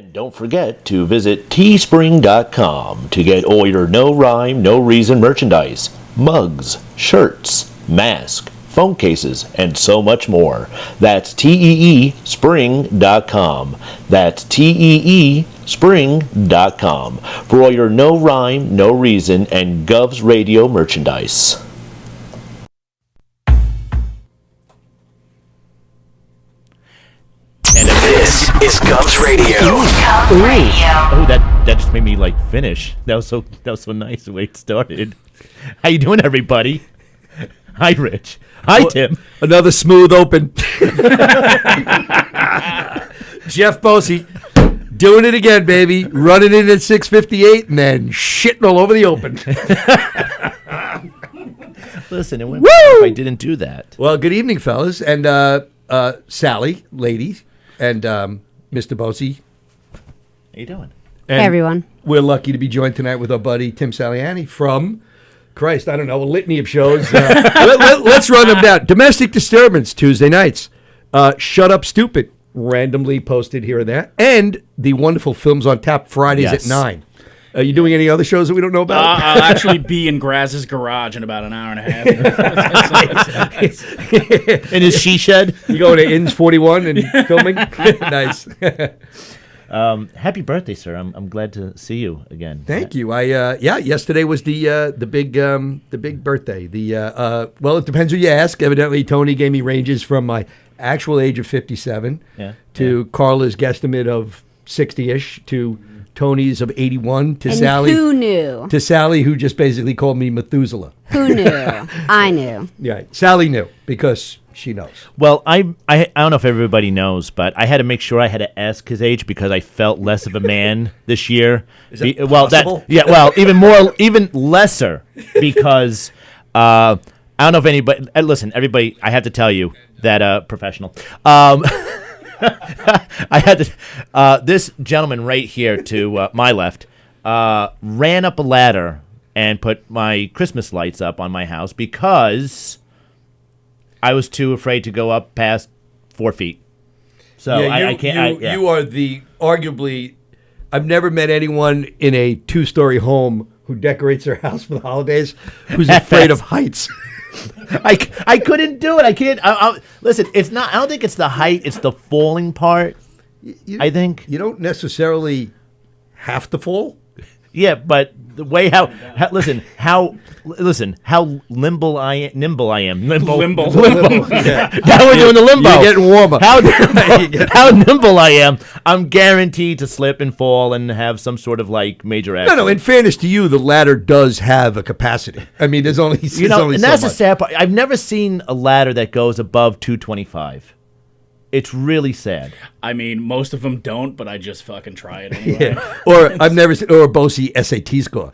And don't forget to visit teespring.com to get all your no rhyme, no reason merchandise, mugs, shirts, masks, phone cases, and so much more. That's teespring.com. That's teespring.com for all your no rhyme, no reason, and Govs Radio merchandise. And this is Govs Radio. Oh, that just made me finish. That was so nice the way it started. How you doing, everybody? Hi, Rich. Hi, Tim. Another smooth open. Jeff Bosey doing it again, baby. Running in at 6:58 and then shitting all over the open. Listen, it went if I didn't do that. Well, good evening, fellas. And Sally, ladies, and Mr. Bosey. How you doing? And hey, everyone. We're lucky to be joined tonight with our buddy Tim Saliani from... Christ, I don't know, a litany of shows. Let's run them down. Domestic Disturbance, Tuesday nights. Shut Up Stupid, randomly posted here and there. And the wonderful Films on Tap, Fridays at 9. Are you doing any other shows that we don't know about? I'll actually be in Graz's garage in about an hour and a half. In his she shed? You going to Inns 41 and filming? Nice. Happy birthday, sir! I'm glad to see you again. Thank you. Yesterday was the big birthday. Well, it depends who you ask. Evidently, Tony gave me ranges from my actual age of 57 to Carla's guesstimate of 60-ish to Tony's of 81 to And Sally. who knew? To Sally, who just basically called me Methuselah. Who knew? I knew. Yeah, Sally knew because she knows. Well, I don't know if everybody knows, but I had to make sure I had to ask his age because I felt less of a man this year. Is that possible? Even lesser because I don't know if anybody. Listen, everybody, I have to tell you that professional. I had to. This gentleman right here to my left ran up a ladder and put my Christmas lights up on my house because I was too afraid to go up past 4 feet. So I can't. You are the arguably. I've never met anyone in a 2-story home who decorates their house for the holidays who's afraid of heights. I couldn't do it. I can't. Listen, it's not. I don't think it's the height. It's the falling part. I think you don't necessarily have to fall. Yeah, but the way how nimble I am. Limbo. Yeah. Now we're doing the limbo. You're getting warmer. How nimble I am. I'm guaranteed to slip and fall and have some sort of major accident. No. In fairness to you, the ladder does have a capacity. I mean, there's only and so that's much. the sad part. I've never seen a ladder that goes above 225. It's really sad. I mean, most of them don't, but I just fucking try it anyway. Yeah. Or I've never seen a Bosey SAT score.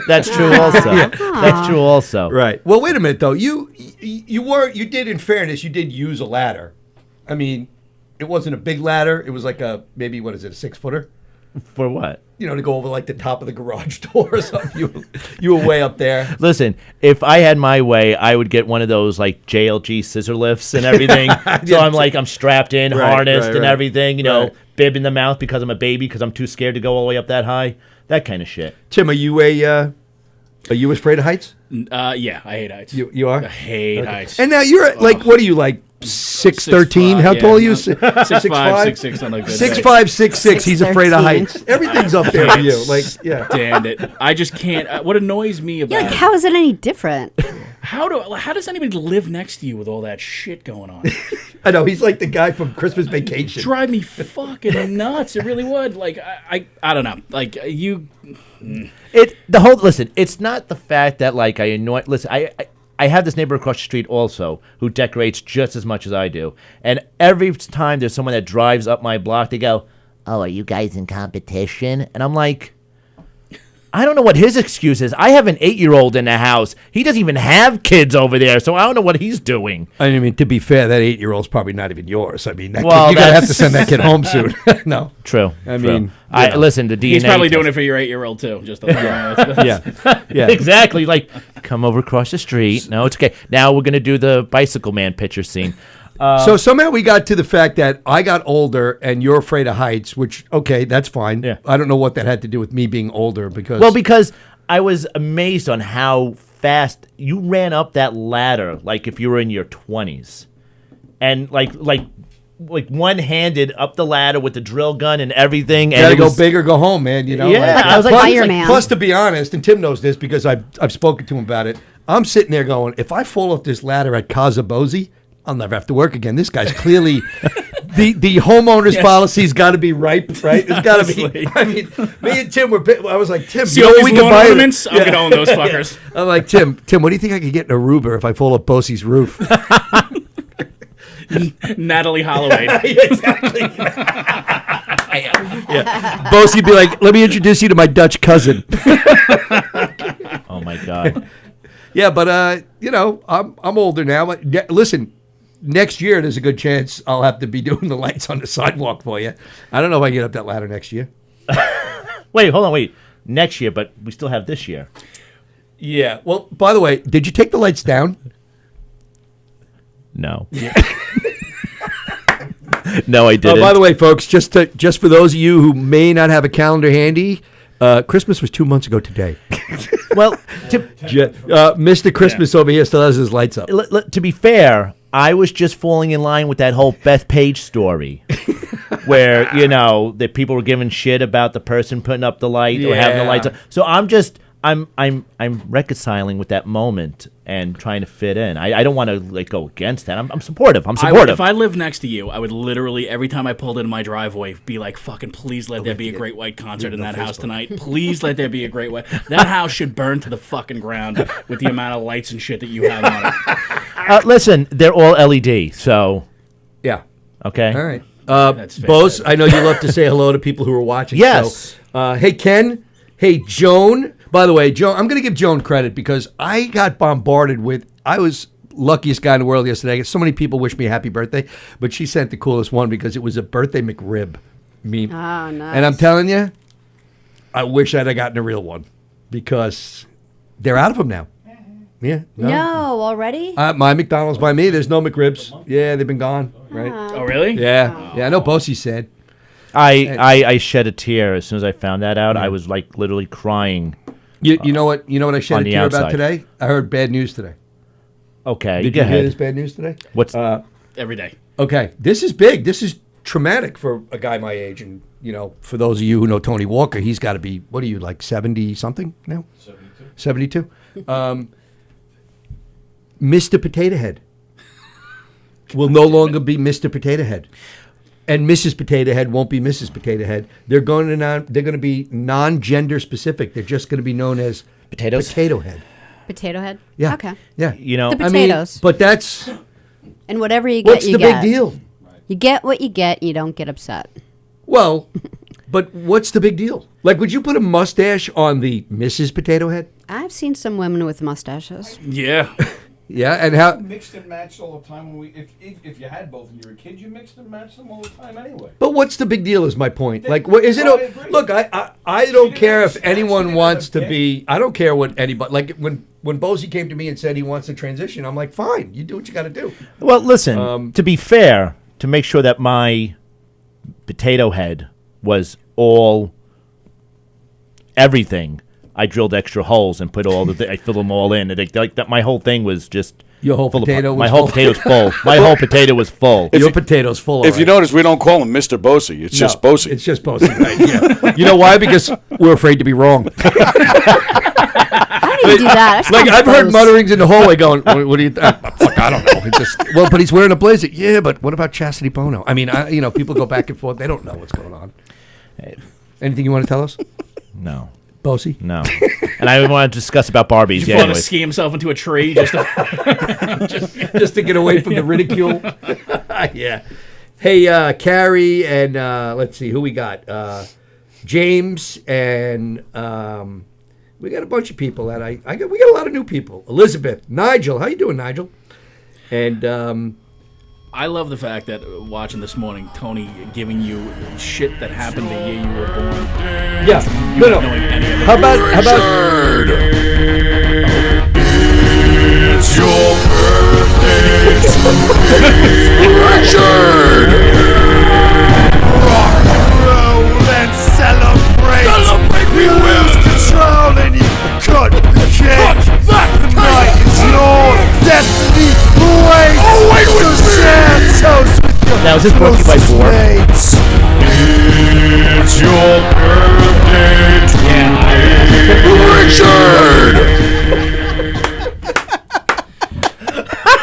That's true also. That's true also. Right. Well, wait a minute though. You did, in fairness, you did use a ladder. I mean, it wasn't a big ladder. It was like maybe a 6-footer? For what? To go over the top of the garage door or something. You were way up there. Listen, if I had my way, I would get one of those JLG scissor lifts and everything. So I'm strapped in, harnessed and everything, bib in the mouth because I'm a baby because I'm too scared to go all the way up that high. That kind of shit. Tim, are you afraid of heights? Yeah, I hate heights. You are? I hate heights. And now you're what are you 6'13"? How tall are you? 6'5", 6'6" on a good day. 6'5", 6'6". He's afraid of heights. Everything's up there for you. Damn it! I just can't. What annoys me about it? How is it any different? How does anybody live next to you with all that shit going on? I know he's like the guy from Christmas Vacation. Drive me fucking nuts. It really would. I don't know. Listen, it's not the fact that I annoy. Listen, I have this neighbor across the street also who decorates just as much as I do. And every time there's someone that drives up my block, they go, "Oh, are you guys in competition?" And I'm like, I don't know what his excuse is. I have an 8-year-old in the house. He doesn't even have kids over there, so I don't know what he's doing. I mean, to be fair, that 8-year-old's probably not even yours. I mean, you're going to have to send that kid home soon. No. True. I mean, listen, the DNA. He's probably doing it for your 8-year-old, too. Just yeah. Exactly. Come over across the street. No, it's okay. Now we're going to do the Bicycle Man picture scene. So somehow we got to the fact that I got older and you're afraid of heights, which, okay, that's fine. Yeah. I don't know what that had to do with me being older because... Well, because I was amazed on how fast you ran up that ladder, like if you were in your 20s. And like one-handed up the ladder with the drill gun and everything. And gotta it go was, big or go home, man. You know. Yeah, I was like, plus, Iron Man. plus, to be honest, and Tim knows this because I've spoken to him about it. I'm sitting there going, if I fall off this ladder at Kazabozi, I'll never have to work again. This guy's clearly the homeowner's policy's got to be ripe, right? It's got to be. I mean, me and Tim were. I was like, Tim, See you know all what these we can lawn buy? ornaments? I'm gonna own those fuckers. I'm like, Tim, what do you think I could get in Aruba if I fall off Bosie's roof? Natalie Holloway. Exactly. Bosie'd be like, let me introduce you to my Dutch cousin. oh my God. Yeah, but I'm older now. Listen, next year there's a good chance I'll have to be doing the lights on the sidewalk for you. I don't know if I can get up that ladder next year. Wait. Next year, but we still have this year. Yeah. Well, by the way, did you take the lights down? No. No, I didn't. By the way, folks, just for those of you who may not have a calendar handy, Christmas was 2 months ago today. Well, Mr. Christmas over here still has his lights up. to be fair, I was just falling in line with that whole Beth Page story, where that people were giving shit about the person putting up the light or having the lights up. So I'm reconciling with that moment and trying to fit in. I don't want to go against that. I'm supportive. If I lived next to you, I would literally every time I pulled into my driveway be like, "Fucking please let there be a Great White concert in that house tonight. Please let there be a Great White. That house should burn to the fucking ground with the amount of lights and shit that you have on it." Listen, they're all LED, so Yeah. okay. All right. That's fair. Bose, I know you love to say hello to people who are watching. Yes. So, hey, Ken. Hey, Joan. By the way, Joan, I'm going to give Joan credit because I got bombarded with. I was luckiest guy in the world yesterday. So many people wished me a happy birthday, but she sent the coolest one because it was a birthday McRib meme. Oh, nice. And I'm telling you, I wish I'd have gotten a real one because they're out of them now. Yeah. No, already? My McDonald's by me. There's no McRibs. Yeah, they've been gone. Right. Oh really? Yeah. Yeah. I know Bosie said. I shed a tear as soon as I found that out. I was like literally crying. You know what I shed on a the tear outside. about today? I heard bad news today. Okay, Did go you hear ahead. this bad news today? What's Every day. Okay, this is big. This is traumatic for a guy my age. And, for those of you who know Tony Walker, he's got to be, what are you, like 70-something now? 72. Mr. Potato Head will no longer be Mr. Potato Head. And Mrs. Potato Head won't be Mrs. Potato Head. They're going to be non-gender specific. They're just going to be known as Potatoes? Potato Head. Potato Head? Yeah. Okay. Yeah. The I mean, potatoes. but that's And whatever you get, what's you the get. big deal? You get what you get. You don't get upset. Well, but what's the big deal? Like, would you put a mustache on the Mrs. Potato Head? I've seen some women with mustaches. Yeah. Yeah, and how? Mixed and matched all the time. If you had both and you were a kid, you mixed and matched them all the time anyway. But what's the big deal? Is my point. Like, what is it? I agree. Look, I don't care if anyone wants to be. I don't care what anybody. Like when Bosie came to me and said he wants to transition, I'm like, fine, you do what you got to do. Well, listen, to be fair, to make sure that my potato head was all everything, I drilled extra holes and put I filled them all in. And like that, my whole thing was just Your whole full potato of, was my whole full? potato's full. My whole potato was full. Your potato's full. If you notice, we don't call him Mr. Bosie. It's just Bosie. It's just Bosie, right? Yeah. You know why? Because we're afraid to be wrong. I don't even do that. Like I've heard Bose. mutterings in the hallway going, what do you fuck, I don't know. It's just, well, but he's wearing a blazer. Yeah, but what about Chastity Bono? I mean, people go back and forth. They don't know what's going on. Anything you want to tell us? No. Bosie? No. And I want to discuss about Barbies. He's Yeah, going to anyways. ski himself into a tree just to... Just to get away from the ridicule. Yeah. Hey, Carrie and let's see who we got. James and we got a bunch of people that we got a lot of new people. Elizabeth, Nigel, how you doing, Nigel? And I love the fact that watching this morning, Tony giving you shit that happened the year you were born. yeah, You not knowing any of it. How about It's your birthday today. ride with me. Now, is this brought to you by Boar? It's your birthday tonight, Richard.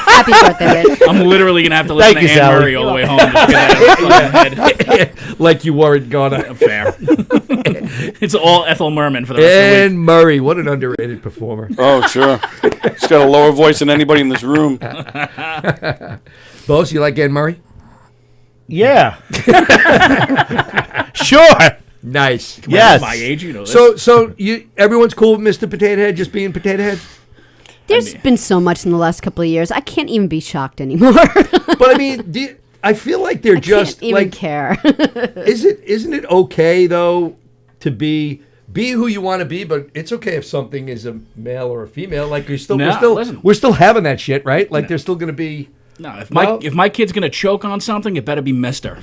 Happy birthday, Rich. I'm literally gonna have to listen Thank to you, Anne Sally. Murray all the way home. Just to get out of my fucking head. Like you weren't gonna. Fair. It's all Ethel Merman for the rest of the week. And Murray, what an underrated performer. Oh, sure. He's got a lower voice than anybody in this room. Bose, you like Anne Murray? Yeah. Sure. Nice. Yes. My age, you know this. So everyone's cool with Mr. Potato Head just being Potato Head? There's been so much in the last couple of years. I can't even be shocked anymore. But I mean, I feel like they're just can't even like care. isn't it okay though to be who you want to be, but it's okay if something is a male or a female. Like we're still having that shit, right? Like there's still going to be. No, if my kid's gonna choke on something, it better be Mister.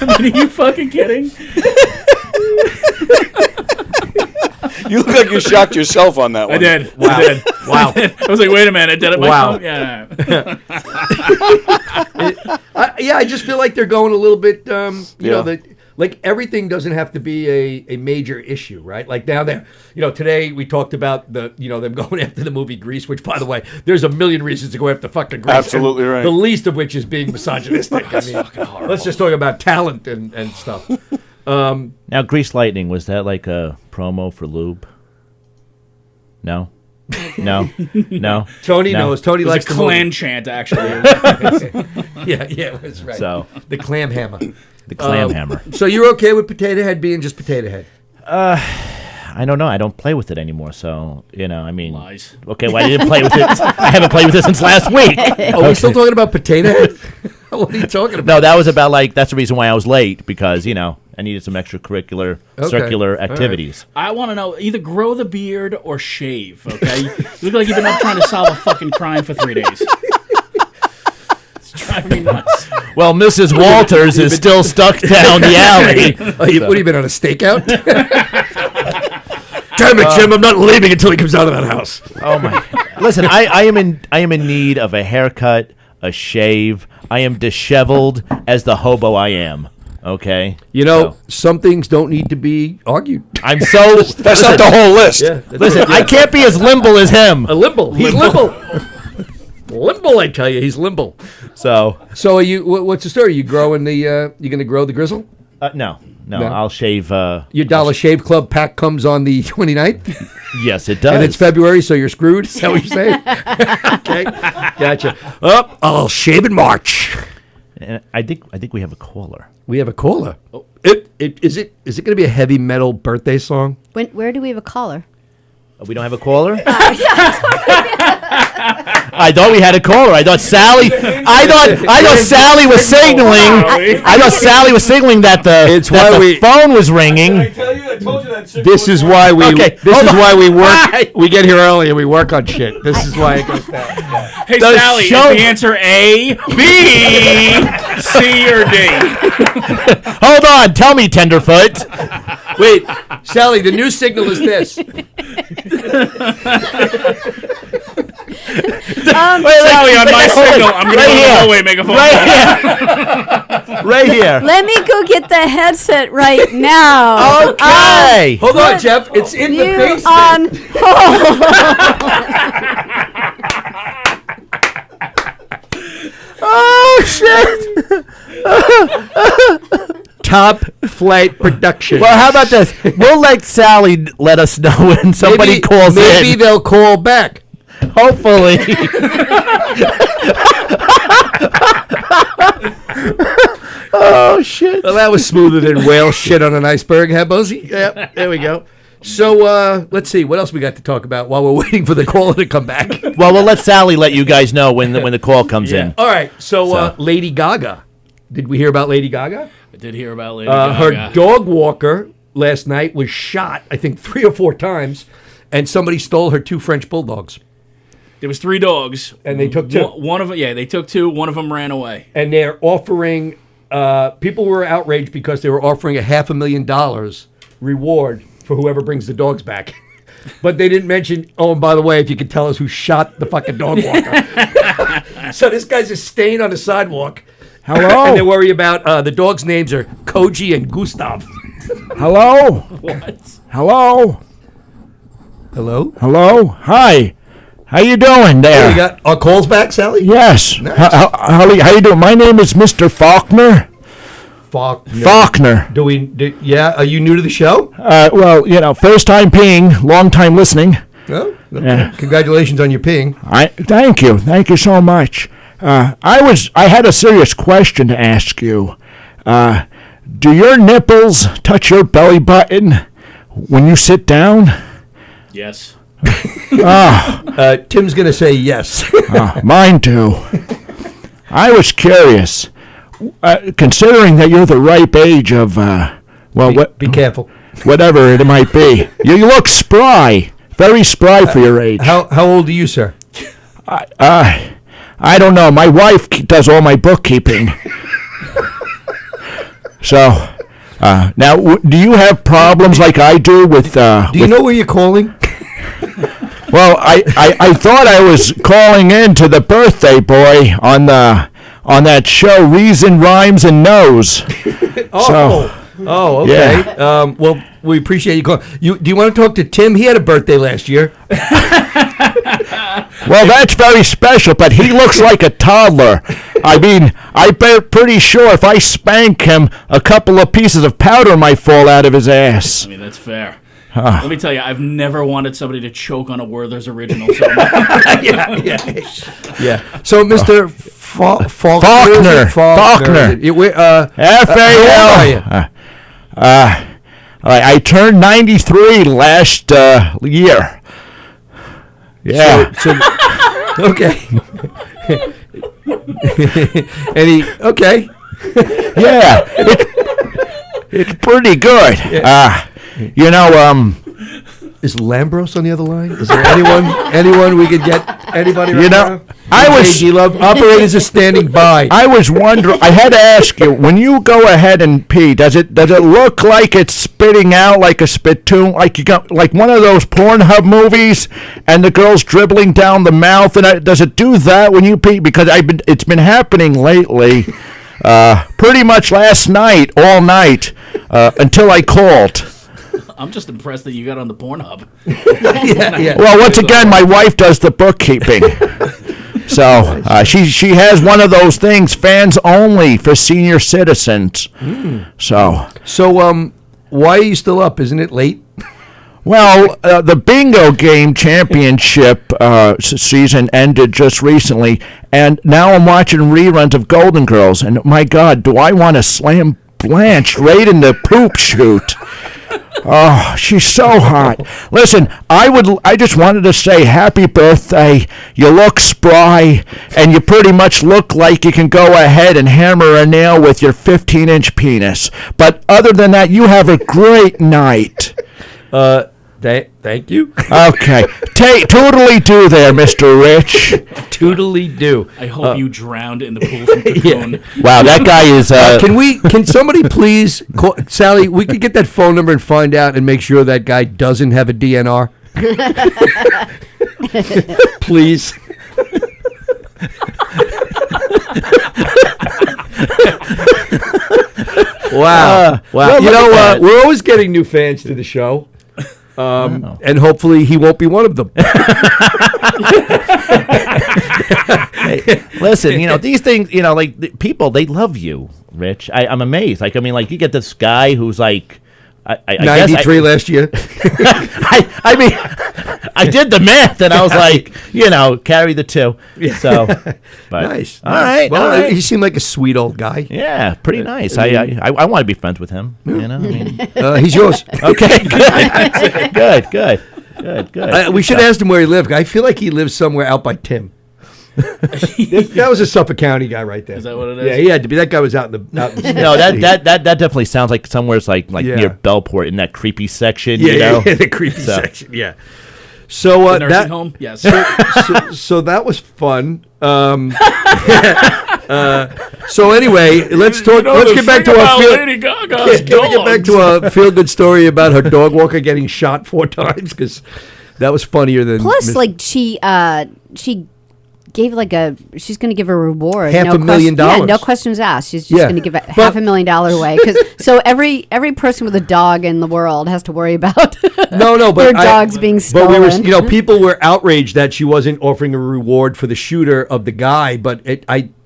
I mean, are you fucking kidding? You look like you shocked yourself on that one. I did. Wow. I did. Wow. I was like, wait a minute, did it? Wow. Yeah. I just feel like they're going a little bit. You know, like everything doesn't have to be a major issue, right? Like now today we talked about them going after the movie Grease, which by the way, there's a million reasons to go after fucking Grease. Absolutely right. The least of which is being misogynistic. I mean, let's just talk about talent and stuff. Now, Grease Lightning, was that like a promo for lube? No? No? Tony No. knows. Tony It was likes a the clan chant, actually. Yeah, that's right. So, The clam hammer. the clam hammer. So you're okay with Potato Head being just Potato Head? I don't know. I don't play with it anymore, so, I mean... Lies. Okay, well, I didn't play with it. I haven't played with it since last week. Oh, we're still talking about Potato Head? What are you talking about? No, that was about, that's the reason why I was late, because, I needed some extracurricular, circular all right. activities. I want to know, either grow the beard or shave, okay? You look like you've been up trying to solve a fucking crime for 3 days. It's driving me nuts. Well, Mrs. Walters is still stuck down the alley. What have you been on a stakeout? Damn it, Jim! I'm not leaving until he comes out of that house. Oh my! Listen, I am in need of a haircut, a shave. I am disheveled as the hobo I am. Okay. Some things don't need to be argued. I'm so. That's not the whole list. Yeah, Listen, I can't be as limble as him. a limble. He's limble. Limble, I tell you, he's limble. So So are you? What's the story? You growing the? You going to grow the grizzle? no, No. I'll shave. Your Dollar Shave Club pack comes on the 29th, Yes, it does. and it's February, so you're screwed. Is that what you're saying? Okay, gotcha. I'll shave in March. And I think we have a caller. We have a caller. Is it going to be a heavy metal birthday song? Where do we have a caller? We don't have a caller. I thought we had a caller. I thought Sally. I thought Sally was signaling. I thought Sally was signaling that the phone was ringing. I told you that. This is why we. Okay, This hold is on. why we work. We get here early and we work on shit. This is why it goes down. Hey, The Sally, show- is the answer A, B, C, or D? Hold on, tell me, Tenderfoot. Wait, Sally. The new signal is this. Sally, on my signal, I'm going to go in the hallway and make a phone call. Right here. Let me go get the headset right now. Okay. Hold on, Jeff. It's in the You basement. on hold. Oh shit. Top Flight Production. Well, how about this? We'll let Sally let us know when somebody calls maybe in. they'll call back. Hopefully. Oh shit. Well, that was smoother than whale shit on an iceberg, huh, Bozy? Yeah, there we go. So let's see what else we got to talk about while we're waiting for the caller to come back. Well, we'll let Sally let you guys know when the call comes in. All right. So Lady Gaga. Did we hear about Lady Gaga? I did hear about Lady Gaga. Her dog walker last night was shot, I think, 3 or 4 times, and somebody stole her 2 French bulldogs. There was 3 dogs. And they took 2. One of them, they took 2. One of them ran away. And they're offering, people were outraged because they were offering $500,000 reward for whoever brings the dogs back. But they didn't mention, oh, and by the way, if you could tell us who shot the fucking dog walker. So this guy's a stain on the sidewalk. Hello? And they worry about the dogs' names are Koji and Gustav. Hello? What? Hello? Hello? Hello? Hi. How you doing there? We got our calls back, Sally? Yes. Nice. How you doing? My name is Mr. Faulkner. Faulkner. Yeah, are you new to the show? Well, first time peeing, long time listening. Oh, okay. Yeah. Congratulations on your peeing. Thank you so much. I had a serious question to ask you. Do your nipples touch your belly button when you sit down? Yes. Tim's going to say yes. Mine do. I was curious, considering that you're the ripe age of, Be careful. whatever it might be. You look spry, very spry for your age. How old are you, sir? I don't know. My wife does all my bookkeeping. So, now, do you have problems like I do with? Do you know where you're calling? Well, I thought I was calling in to the birthday boy on that show, Reason, Rhymes, and Knows. Oh, okay. Yeah. Well, we appreciate you calling. Do you want to talk to Tim? He had a birthday last year. Well, that's very special, but he looks like a toddler. I mean, I bet pretty sure if I spank him, a couple of pieces of powder might fall out of his ass. I mean, that's fair. Let me tell you, I've never wanted somebody to choke on a Werther's original so much. Yeah. So, Mr. Faulkner. F-A-L. I turned 93 last year. Yeah. So okay. Okay. Yeah. It's pretty good. Is Lambros on the other line? Is there anyone we could get? Anybody right now? Operators are standing by. I was wondering. I had to ask you, when you go ahead and pee, does it look like it's spitting out like a spittoon, like you got like one of those Pornhub movies, and the girl's dribbling down the mouth? And does it do that when you pee? Because it's been happening lately, pretty much last night, all night, until I called. I'm just impressed that you got on the Pornhub. Yeah. Well, once again, my wife does the bookkeeping. So she has one of those things, fans only for senior citizens. So why are you still up? Isn't it late? Well, the bingo game championship season ended just recently, and now I'm watching reruns of Golden Girls, and my God, do I want to slam Blanche right in the poop chute. Oh, she's so hot. Listen, I just wanted to say happy birthday. You look spry, and you pretty much look like you can go ahead and hammer a nail with your 15-inch penis. But other than that, you have a great night. Thank you. Okay. Toodly do there, Mr. Rich. Toodly do. I hope you drowned in the pool from Cocoon. Wow, that guy is... Can somebody please call, Sally, we could get that phone number and find out and make sure that guy doesn't have a DNR? Please. Wow. You know what? We're always getting new fans to the show. And hopefully he won't be one of them. Hey, listen, these things, like people, they love you, Rich. I'm amazed. Like, I mean, like you get this guy who's like, I 93 last year. I mean, I did the math and I was like, carry the two. Yeah. So, but, Nice. All right. Well, all right. he seemed like a sweet old guy. Yeah, pretty nice. I want to be friends with him. I mean, He's yours. okay, good. We should ask him where he lived. I feel like he lives somewhere out by Tim. That was a Suffolk County guy right there. Is that what it is? Yeah, he had to be. That guy was out in the. No, that definitely sounds like somewhere's like Yeah. near Bellport in that creepy section. Yeah, the creepy section. Yeah. So The nursing home? Yes. So that was fun. So anyway, let's talk. Let's get back to our Lady Gaga's Can we get back to a feel-good story about her dog walker getting shot 4 times? Because that was funnier than. Plus, like she gave she's going to give a reward. $500,000. Yeah, no questions asked. She's just going to give $500,000 away. So every person with a dog in the world has to worry about but their dogs being stolen. But we were, people were outraged that she wasn't offering a reward for the shooter of the guy. But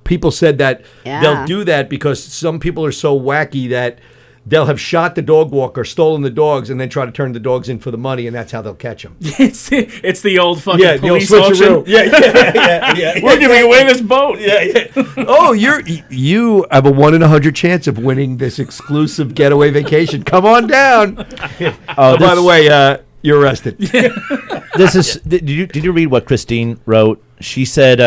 people said that they'll do that because some people are so wacky that they'll have shot the dog walker, stolen the dogs, and then try to turn the dogs in for the money, and that's how they'll catch them. It's the old fucking police the old auction. switcheroo. Yeah. We're giving away this boat. Yeah. Oh, you have a 1 in 100 chance of winning this exclusive getaway vacation. Come on down. By the way, you're arrested. This is. Did you read what Christine wrote? She said,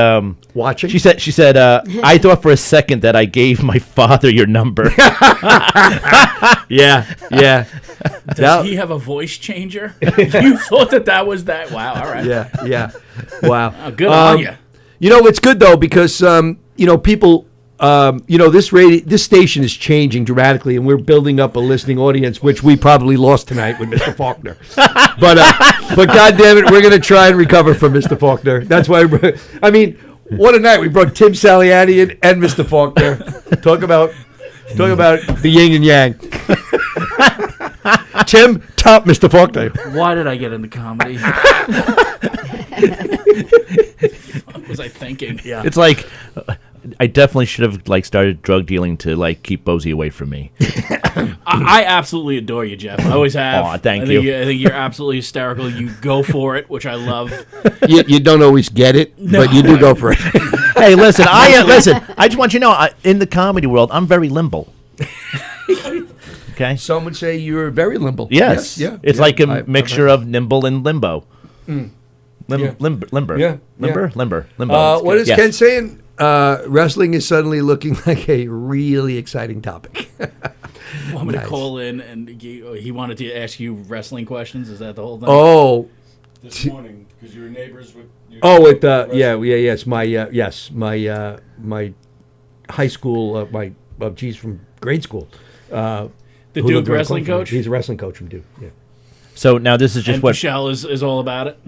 "Watching." She said, I thought for a second that I gave my father your number. Yeah. Does he have a voice changer? You thought that was that? Wow. All right. Yeah. Wow. Oh, good on you. It's good though because people. This station is changing dramatically, and we're building up a listening audience, which we probably lost tonight with Mr. Faulkner. But God damn it, we're going to try and recover from Mr. Faulkner. That's why. What a night! We brought Tim Saliani in and Mr. Faulkner. Talk about the yin and yang. Tim, top Mr. Faulkner. Why did I get into comedy? What was I thinking? Yeah. It's like I definitely should have started drug dealing to keep Bozy away from me. I absolutely adore you, Jeff. I always have. Aw, thank you. I think you're absolutely hysterical. You go for it, which I love. You don't always get it, but you do go for it. Hey, listen, I just want you to know, in the comedy world, I'm very limble. Okay? Some would say you're very limble. Yes. Yeah. It's like a mixture of nimble and limbo. Limber. Yeah. Limber. What is Yes. Ken saying? Wrestling is suddenly looking like a really exciting topic. Want me to call in and he wanted to ask you wrestling questions? Is that the whole thing? Oh. This morning, because you were neighbors with. It's my my high school, from grade school. The Duke wrestling coach? He's a wrestling coach from Duke. Yeah. So now this is just and what Michelle is all about it.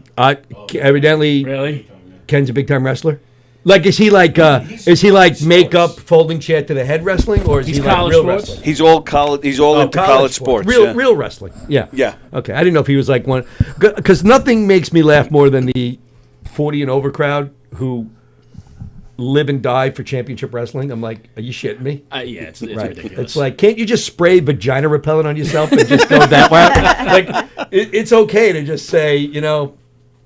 Evidently, Really? Ken's a big time wrestler. Is he like makeup, folding chair to the head wrestling, or is He's he like college real sports? wrestling? He's all college. He's all into college sports. Real wrestling. Yeah. Yeah. Okay, I didn't know if he was like one, because nothing makes me laugh more than the 40 and over crowd who live and die for championship wrestling. I'm like, are you shitting me? It's ridiculous. It's like, can't you just spray vagina repellent on yourself and just go that way? It's okay to just say,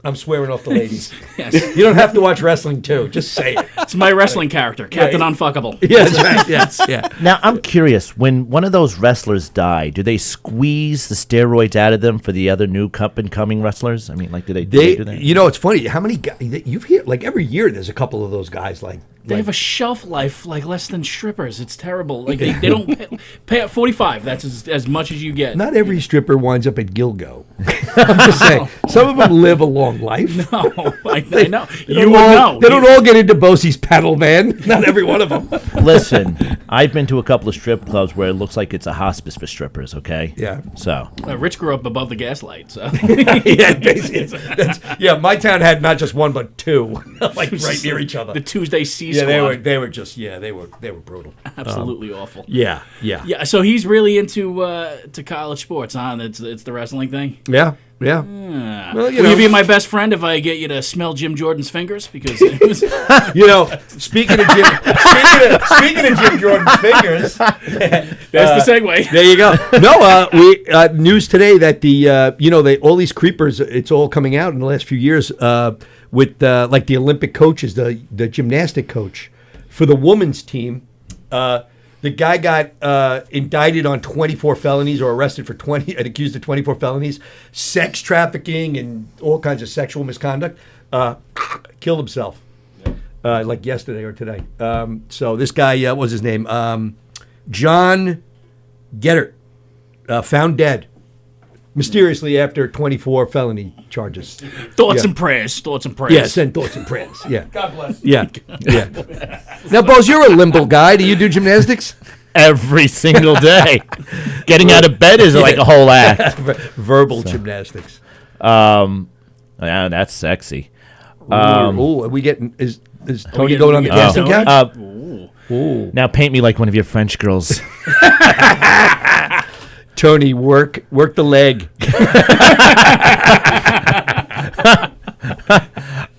I'm swearing off the ladies. Yes. You don't have to watch wrestling too. Just say it. It's my wrestling character, Captain Unfuckable. Yeah, that's right. Yes. Yeah. Now, I'm curious, when one of those wrestlers die, do they squeeze the steroids out of them for the other new up-and-coming wrestlers? I mean, do they do that? It's funny. How many guys, you've heard, every year there's a couple of those guys, They have a shelf life less than strippers. It's terrible. They don't pay at 45. That's as much as you get. Not every stripper winds up at Gilgo. I'm just saying. Some of them live a long life. No, I know. You would know. They don't all get into Bosie's paddle, man. Not every one of them. Listen, I've been to a couple of strip clubs where it looks like it's a hospice for strippers, okay? Yeah. So. Rich grew up above the gaslight, so. Yeah, basically. My town had not just one, but two, right near each other. The Tuesday C Yeah, squad. they were brutal. Absolutely awful. Yeah. Yeah, so he's really into to college sports, huh? It's the wrestling thing? Yeah. Well, Well, will you be my best friend if I get you to smell Jim Jordan's fingers? Because it was speaking of Jim Jordan's fingers, there's the segue. there you go. No, we news today that the all these creepers. It's all coming out in the last few years with the Olympic coaches, the gymnastic coach for the women's team. The guy got indicted on 24 felonies or arrested for 20 and accused of 24 felonies, sex trafficking and all kinds of sexual misconduct. Killed himself yesterday or today. So this guy, what was his name? John Gettert, found dead. mysteriously after 24 felony charges. Thoughts Yeah. and prayers. Thoughts and prayers. Yeah, send thoughts and prayers. Yeah. God bless. Yeah. Yeah. Now, Bose, you're a limbo guy. Do you do gymnastics? Every single day. Getting out of bed is like a whole act. Verbal gymnastics. Yeah, that's sexy. Ooh, are we getting? Is Tony getting- going on we the getting casting Tony? couch? Ooh. Now paint me like one of your French girls. Tony, work the leg.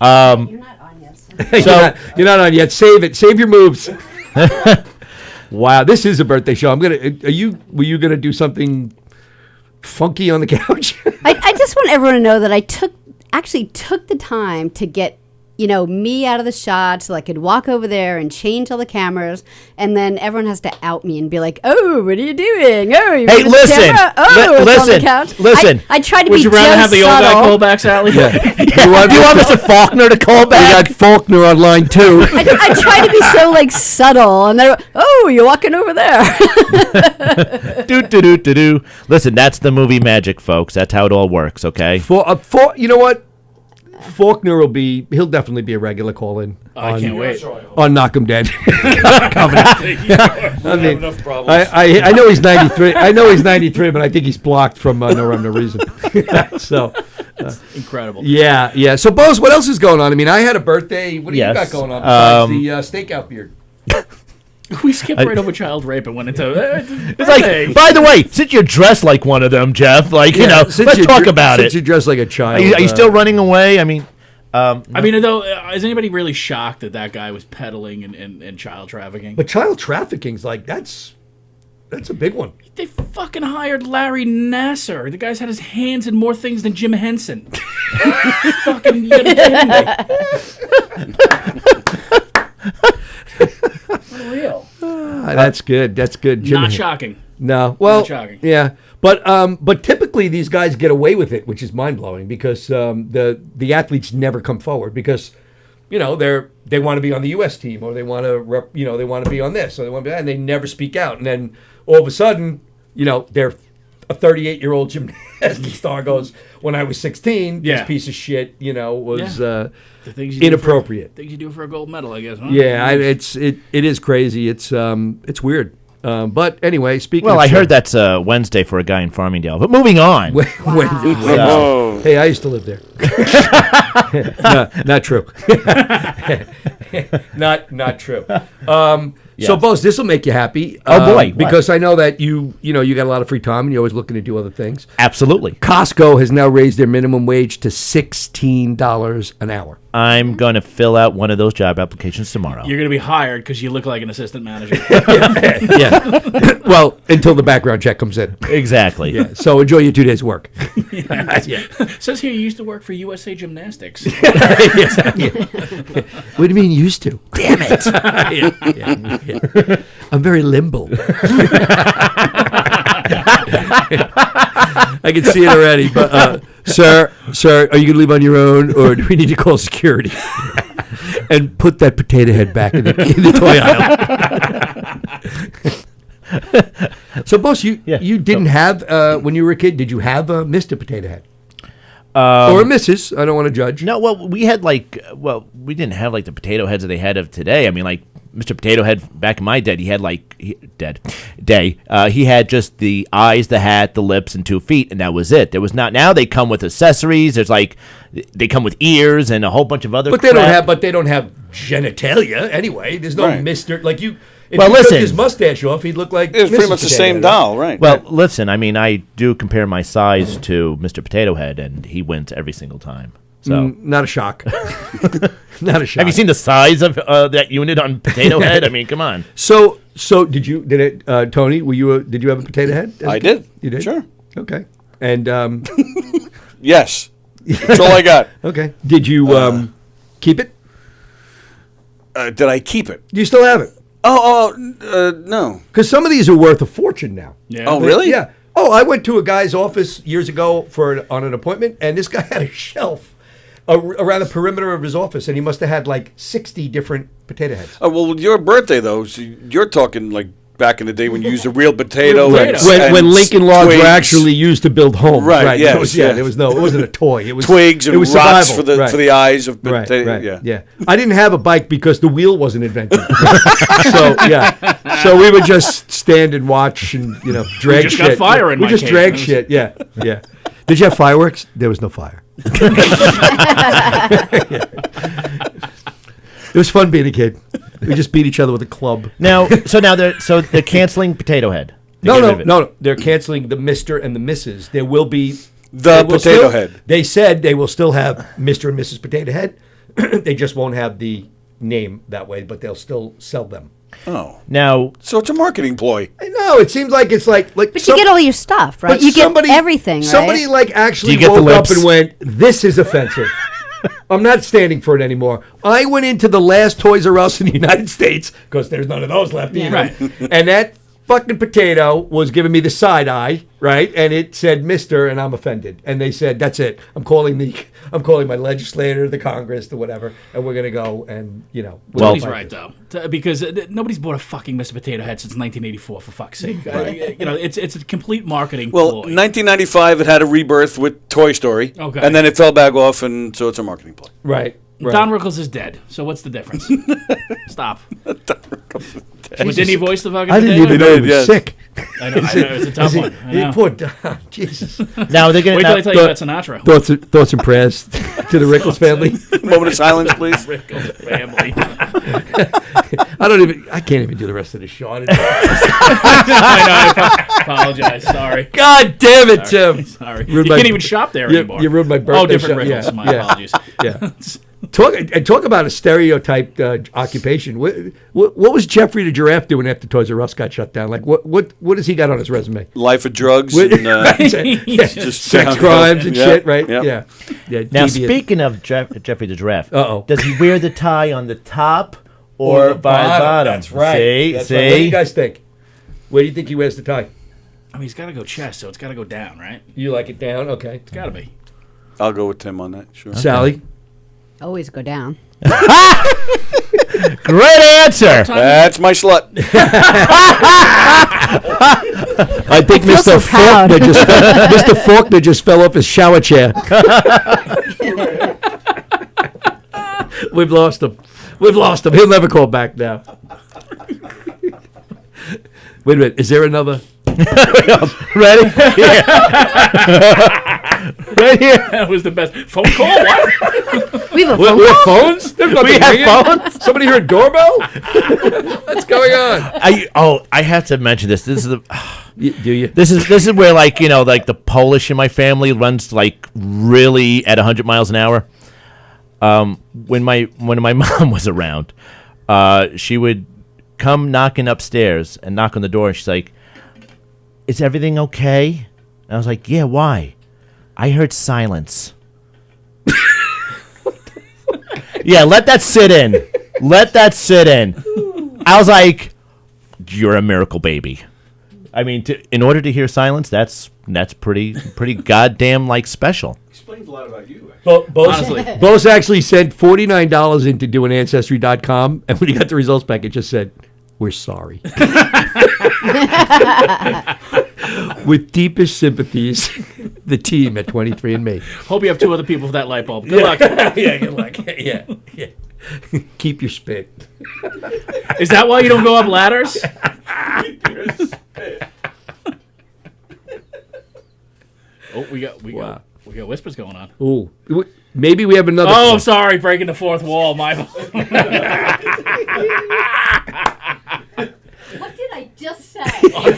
You're not on yet. So. You're not on yet. Save it. Save your moves. Wow, this is a birthday show. Were you gonna do something funky on the couch? I just want everyone to know that I actually took the time to get me out of the shot so I could walk over there and change all the cameras, and then everyone has to out me and be like, "Oh, what are you doing? Oh, you Hey, listen. Oh, it's on the couch." Listen. I tried to Would be you rather just have the old guy subtle. call back, Sally? Do you want Mr. Faulkner to call We back? got Faulkner on line 2. I try to be so subtle, and they're, "Oh, you're walking over there." Do. Listen, that's the movie magic, folks. That's how it all works, okay? You know what? Faulkner he'll definitely be a regular call-in. I can't wait. On Knock 'em Dead. I mean, enough problems. I know he's 93. I know he's 93, but I think he's blocked from no rhyme, no reason. So, Incredible. yeah. So, Bose, what else is going on? I mean, I had a birthday. What do you Yes. got going on besides the stakeout beard? We skipped right over child rape and went into. It's like, by the way, since you're dressed like one of them, Jeff, let's talk about Since it. you dress like a child. Are you still running away? I mean, I mean, though, is anybody really shocked that guy was peddling and child trafficking? But child trafficking's that's a big one. They fucking hired Larry Nasser. The guy's had his hands in more things than Jim Henson. Fucking, you gotta be kidding me. For real. That's good. That's good. Jim Not shocking. No, well, Not shocking. yeah, but typically these guys get away with it, which is mind blowing because the athletes never come forward because they want to be on the U.S. team or they want to they want to be on this or they want to be, and they never speak out, and then all of a sudden they're a 38-year-old gymnastics star goes, when I was 16, Yeah. this piece of shit was The things you do inappropriate. things you do for a gold medal, I guess. Huh? Yeah, it is crazy. It's weird. But anyway, speaking. well, of I shit- heard that's Wednesday for a guy in Farmingdale. But moving on. Whoa. Hey, I used to live there. No, not true. not true. So, Bose, this will make you happy. Oh, boy, what? because I know that you got a lot of free time and you're always looking to do other things. Absolutely. Costco has now raised their minimum wage to $16 an hour. I'm going to fill out one of those job applications tomorrow. You're going to be hired because you look like an assistant manager. Yeah. Well, until the background check comes in. Exactly. Yeah. So enjoy your 2 days' work. Says here you used to work for USA Gymnastics. What do you mean used to? Damn it. Yeah. I'm very limble. I can see it already. But, sir, are you going to leave on your own or do we need to call security? And put that potato head back in the toy aisle. So, Boss, you didn't have, when you were a kid, did you have a Mr. Potato Head? Or a Mrs. I don't want to judge. No, well, we had we didn't have the potato heads that they had of today. I mean, Mr. Potato Head back in my day, he had he had just the eyes, the hat, the lips, and 2 feet, and that was it. There was not. Now they come with accessories. There's they come with ears and a whole bunch of other. But they don't have genitalia anyway. There's no Right. Mr. If Well, he took listen. his mustache off, he'd look like It was pretty Mrs. much the Potato same Head. doll, right? Well, listen. I mean, I do compare my size to Mr. Potato Head, and he wins every single time. So, Not a shock. Not a shock. have you seen the size of that unit on Potato Head? I mean, come on. So Tony? Did you have a potato head? as a I kid? did. You did? Sure. Okay. And Yes. That's all I got. okay. Did you keep it? Did I keep it? Do you still have it? No. Because some of these are worth a fortune now. Yeah. Oh, really? Yeah. Oh, I went to a guy's office years ago on an appointment, and this guy had a shelf around the perimeter of his office, and he must have had 60 different potato heads. Oh, well, your birthday, though, so you're talking back in the day when you used a real potato. Right. When Lincoln logs were twigs. actually used to build homes. Right, yes, There was, yes. there was no. It wasn't a toy. It was Twigs and it was rocks survival. for the eyes of Right, potato. right, yeah. I didn't have a bike because the wheel wasn't invented. So we would just stand and watch and drag just shit. got fire in we my just case. drag shit. Yeah. Did you have fireworks? There was no fire. It was fun being a kid. We just beat each other with a club. Now they're canceling Potato Head. No. They're canceling the Mr. and the Mrs. There will be The Potato Head. They said they will still have Mr. and Mrs. Potato Head. They just won't have the name that way, but they'll still sell them. Oh. Now, So it's a marketing ploy. I know. It seems like it's like But you get all your stuff, right? but You somebody, get everything, right? Somebody actually Do you get the woke up lips? and went, "This is offensive." I'm not standing for it anymore. I went into the last Toys R Us in the United States because there's none of those left either. Right. And that fucking potato was giving me the side eye, right? And it said "Mister," and I'm offended. And they said, "That's it. I'm calling my legislator, the Congress, the whatever, and we're gonna go and Well, he's fight right this." though, because nobody's bought a fucking Mr. Potato Head since 1984. For fuck's sake, it's a complete marketing Well, ploy. 1995, it had a rebirth with Toy Story. Okay. And then it fell back off, and so it's a marketing ploy. Right. Don Rickles is dead, so what's the difference? Stop. Didn't he voice the fucking I didn't potato? even know he was Yes. sick. I know, it's a tough one. I know. Poor Don. Jesus. now they're gonna. Wait till now- I tell you about Sinatra. Thoughts and prayers to the Rickles family. Moment of silence, please. Rickles family. I can't even do the rest of the show. I apologize. Sorry. God damn it, Tim. Sorry. Ruined You my- can't even shop there You anymore. ruined my birthday. Oh, different show. Rickles. Yeah, My yeah. apologies. Yeah. Talk about a stereotyped occupation. What was Jeffrey the Giraffe doing after Toys R Us got shut down? Like what has he got on his resume? Life of drugs What- and Yeah, just sex down- crimes and Yeah, shit, right? yeah. Yeah. Now, deviant. speaking of Jeffrey the Giraffe, Uh-oh. does he wear the tie on the top or by the bottom? That's right. See, That's see. right. What do you guys think? Where do you think he wears the tie? I mean, he's got to go chest, so it's got to go down, right? You like it down? Okay. It's got to be. I'll go with Tim on that, sure. Sally? Always go down. Great answer. That's my slut. I think feel Mr. so proud. Mr. Faulkner just fell off his shower chair. We've lost him. He'll never call back now. Wait a minute. Is there another? Ready? Yeah. Right here. That was the best. Phone call? What? We have a We phone have call? phones? There's nothing We have ringing. phones? Somebody heard a doorbell? What's going on? I have to mention this. This is the. Do you? This is where like the Polish in my family runs like really at 100 miles an hour. When my mom was around, she would come knocking upstairs and knock on the door. And she's like, "Is everything okay?" And I was like, "Yeah, why?" I heard silence. Yeah, let that sit in. Let that sit in. I was like, "You're a miracle baby." I mean, in order to hear silence, that's pretty goddamn like special. Explains a lot about you. Honestly. Bose actually sent $49 in to do an Ancestry.com, and when he got the results back, it just said, "We're sorry." With deepest sympathies, the team at 23andMe. Hope you have two other people for that light bulb. Good luck. Yeah, good luck. Yeah. Keep your spit. Is that why you don't go up ladders? Oh, we got whispers going on. Ooh, maybe we have another. Oh, sorry, breaking the fourth wall. My What did I just say? I'm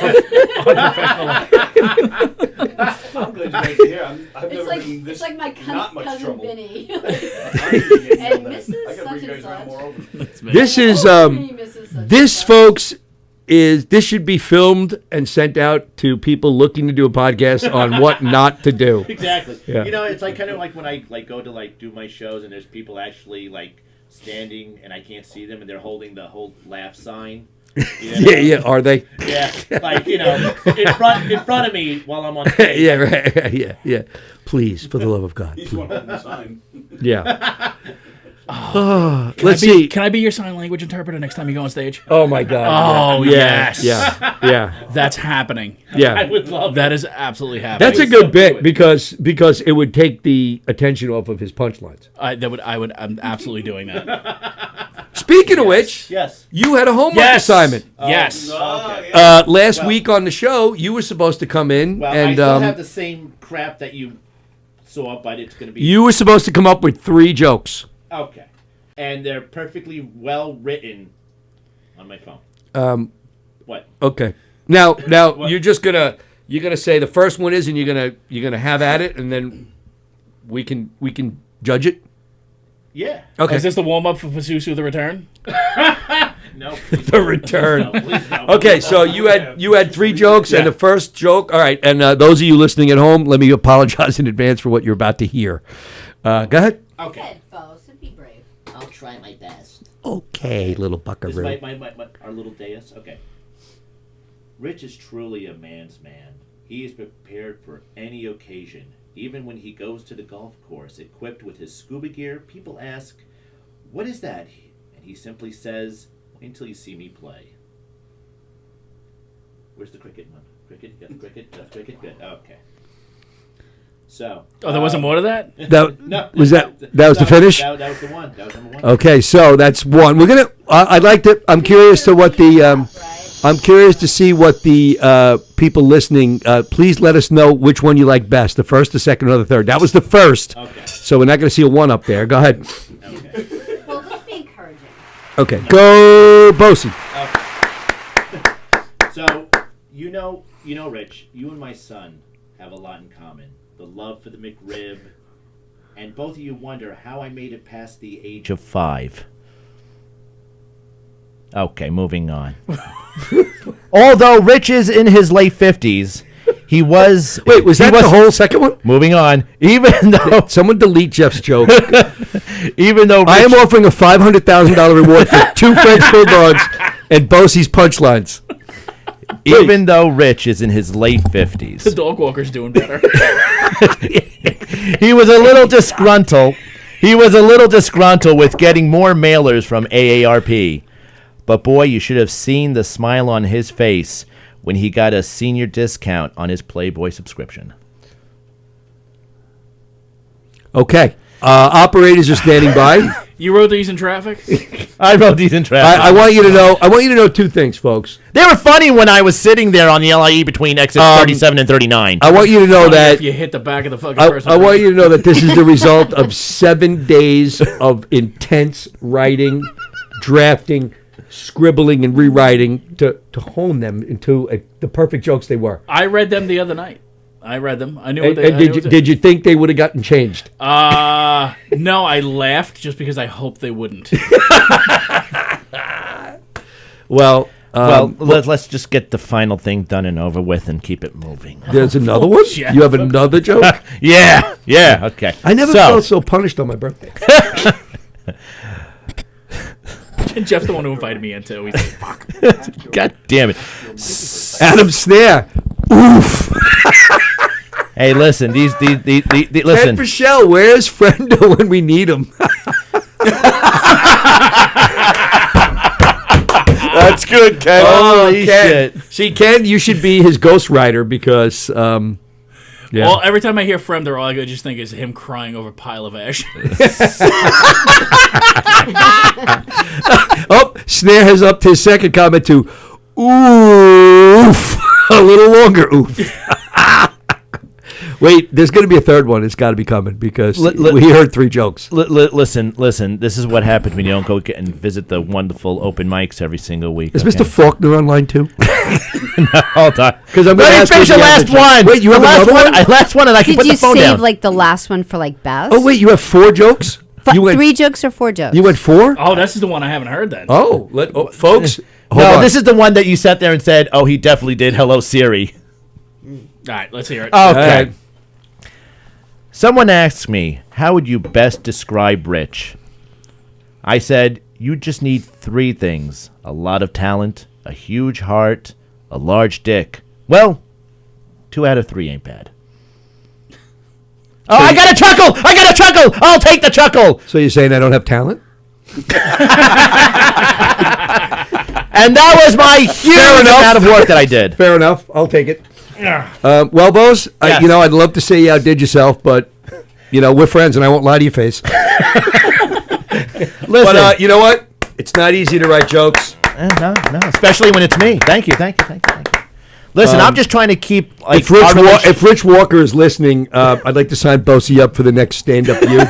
glad you made it here. I've never been this my not much cousin trouble. Vinny. I'm usually getting And yelled at. Mrs. I gotta bring you such guys and around more often. This is this, folks, this should be filmed and sent out to people looking to do a podcast on what not to do. Exactly. Yeah. It's like kind of like when I go to do my shows and there's people actually standing and I can't see them and they're holding the whole laugh sign. Yeah. Are they? Yeah, in front of me while I'm on stage. Yeah, right. Yeah. Please, for the love of God. He's the one holding the sign. Yeah. Let's see. Can I be your sign language interpreter next time you go on stage? Oh my God. Oh, yeah. yes. Yeah. That's happening. Yeah. would love That is absolutely happening. That's a good bit because it would take the attention off of his punchlines. I'm absolutely doing that. Speaking of which, Yes. you had a homework assignment. Yes. Last week on the show, you were supposed to come in Well, and I still have the same crap that you saw, but it's going to be... you were supposed to come up with 3 jokes. Okay. And they're perfectly well written on my phone. What? Okay. Now you're just gonna say the first one is, and you're gonna have at it, and then we can judge it. Yeah. Okay. Is this the warm up for Pazuzu the Return? No. The return. No, please no. Okay, so you had 3 jokes, and Yeah. the first joke. All right, and those of you listening at home, let me apologize in advance for what you're about to hear. Go ahead. Okay. Be brave. I'll try my best. Okay, little This buckaroo. is our little dais. Okay. Rich is truly a man's man. He is prepared for any occasion. Even when he goes to the golf course equipped with his scuba gear, people ask, "What is that?" And he simply says, "Wait until you see me play." Where's the cricket one? Cricket? You got the cricket? Got the cricket? Good. Okay. So. Oh, there wasn't more to that? That No. was that was the finish. That was the one. That was number 1. Okay, so that's one. We're gonna. I'd like to. I'm curious to what the. I'm curious to see what the people listening. Please let us know which one you like best, the first, the second, or the third. That was the first. Okay. So we're not going to see a 1 up there. Go ahead. Okay. Well, let's be encouraging. Okay, go, Bosie. So, you know, Rich, you and my son have a lot in common. The love for the McRib, and both of you wonder how I made it past the age of 5. Okay, moving on. Although Rich is in his late 50s, he was... Wait, was that the whole second one? Moving on. Even though... Someone delete Jeff's joke. Even though Rich, I am offering a $500,000 reward for 2 French bulldogs and Bosie's punchlines. Even though Rich is in his late 50s. The dog walker's doing better. He was a little disgruntled. He was a little disgruntled with getting more mailers from AARP. But boy, you should have seen the smile on his face when he got a senior discount on his Playboy subscription. Okay. Operators are standing by. You wrote these in traffic? I wrote these in traffic. I want you to know. I want you to know 2 things, folks. They were funny when I was sitting there on the LIE between exits 37 and 39. I want you to know that. If you hit the back of the fucking I person. want you to know that this is the result of 7 days of intense writing, drafting, scribbling, and rewriting to hone them into the perfect jokes they were. I read them the other night. I read them. I knew what And, they and did you think they would have gotten changed? No, I laughed just because I hoped they wouldn't. Well, let's just get the final thing done and over with and keep it moving. there's another one. Jeff. You have another joke. Yeah, okay. I never felt so punished on my birthday. And Jeff's the one who invited me in too. He's like, fuck. God damn it. Adam Snare. Oof. Hey, listen, these Ted listen. Fischel, where's Frendo when we need him? That's good, Ken. Holy Ken. shit. See, Ken, you should be his ghostwriter because, yeah. Well, every time I hear Fremder, all I just think is him crying over a pile of ash. Oh, Snare has upped his second comment to oof. A little longer oof. Wait, there's going to be a third one. It's got to be coming because we heard 3 jokes. Listen. This is what happens when you don't go and visit the wonderful open mics every single week. Is Mr. Faulkner on line too? Hold on. Because I'm going to Let me ask finish the last one. Wait, you have another one? Last one, and I can Did put you the phone save down. like the last one for like best? Oh, wait, you have 4 jokes? You went 3 jokes or 4 jokes? You went 4? Oh, this is the one I haven't heard then. Oh, folks. Hold No, on. this is the one that you sat there and said, "Oh, he definitely did." Hello, Siri. All right, let's hear it. Okay. Someone asked me, "How would you best describe Rich?" I said, "You just need 3 things: a lot of talent, a huge heart, a large dick." Well, 2 out of 3 ain't bad. Oh, I got a chuckle! I got a chuckle! I'll take the chuckle! So you're saying I don't have talent? And that was my huge amount of work that I did. Fair enough. I'll take it. Well, Bose, Yes. I'd love to say you outdid yourself, but, we're friends, and I won't lie to your face. Listen, But you know what? It's not easy to write jokes. no, especially when it's me. Thank you. Listen, I'm just trying to keep like If Rich Walker is listening, I'd like to sign Bosey up for the next stand-up you.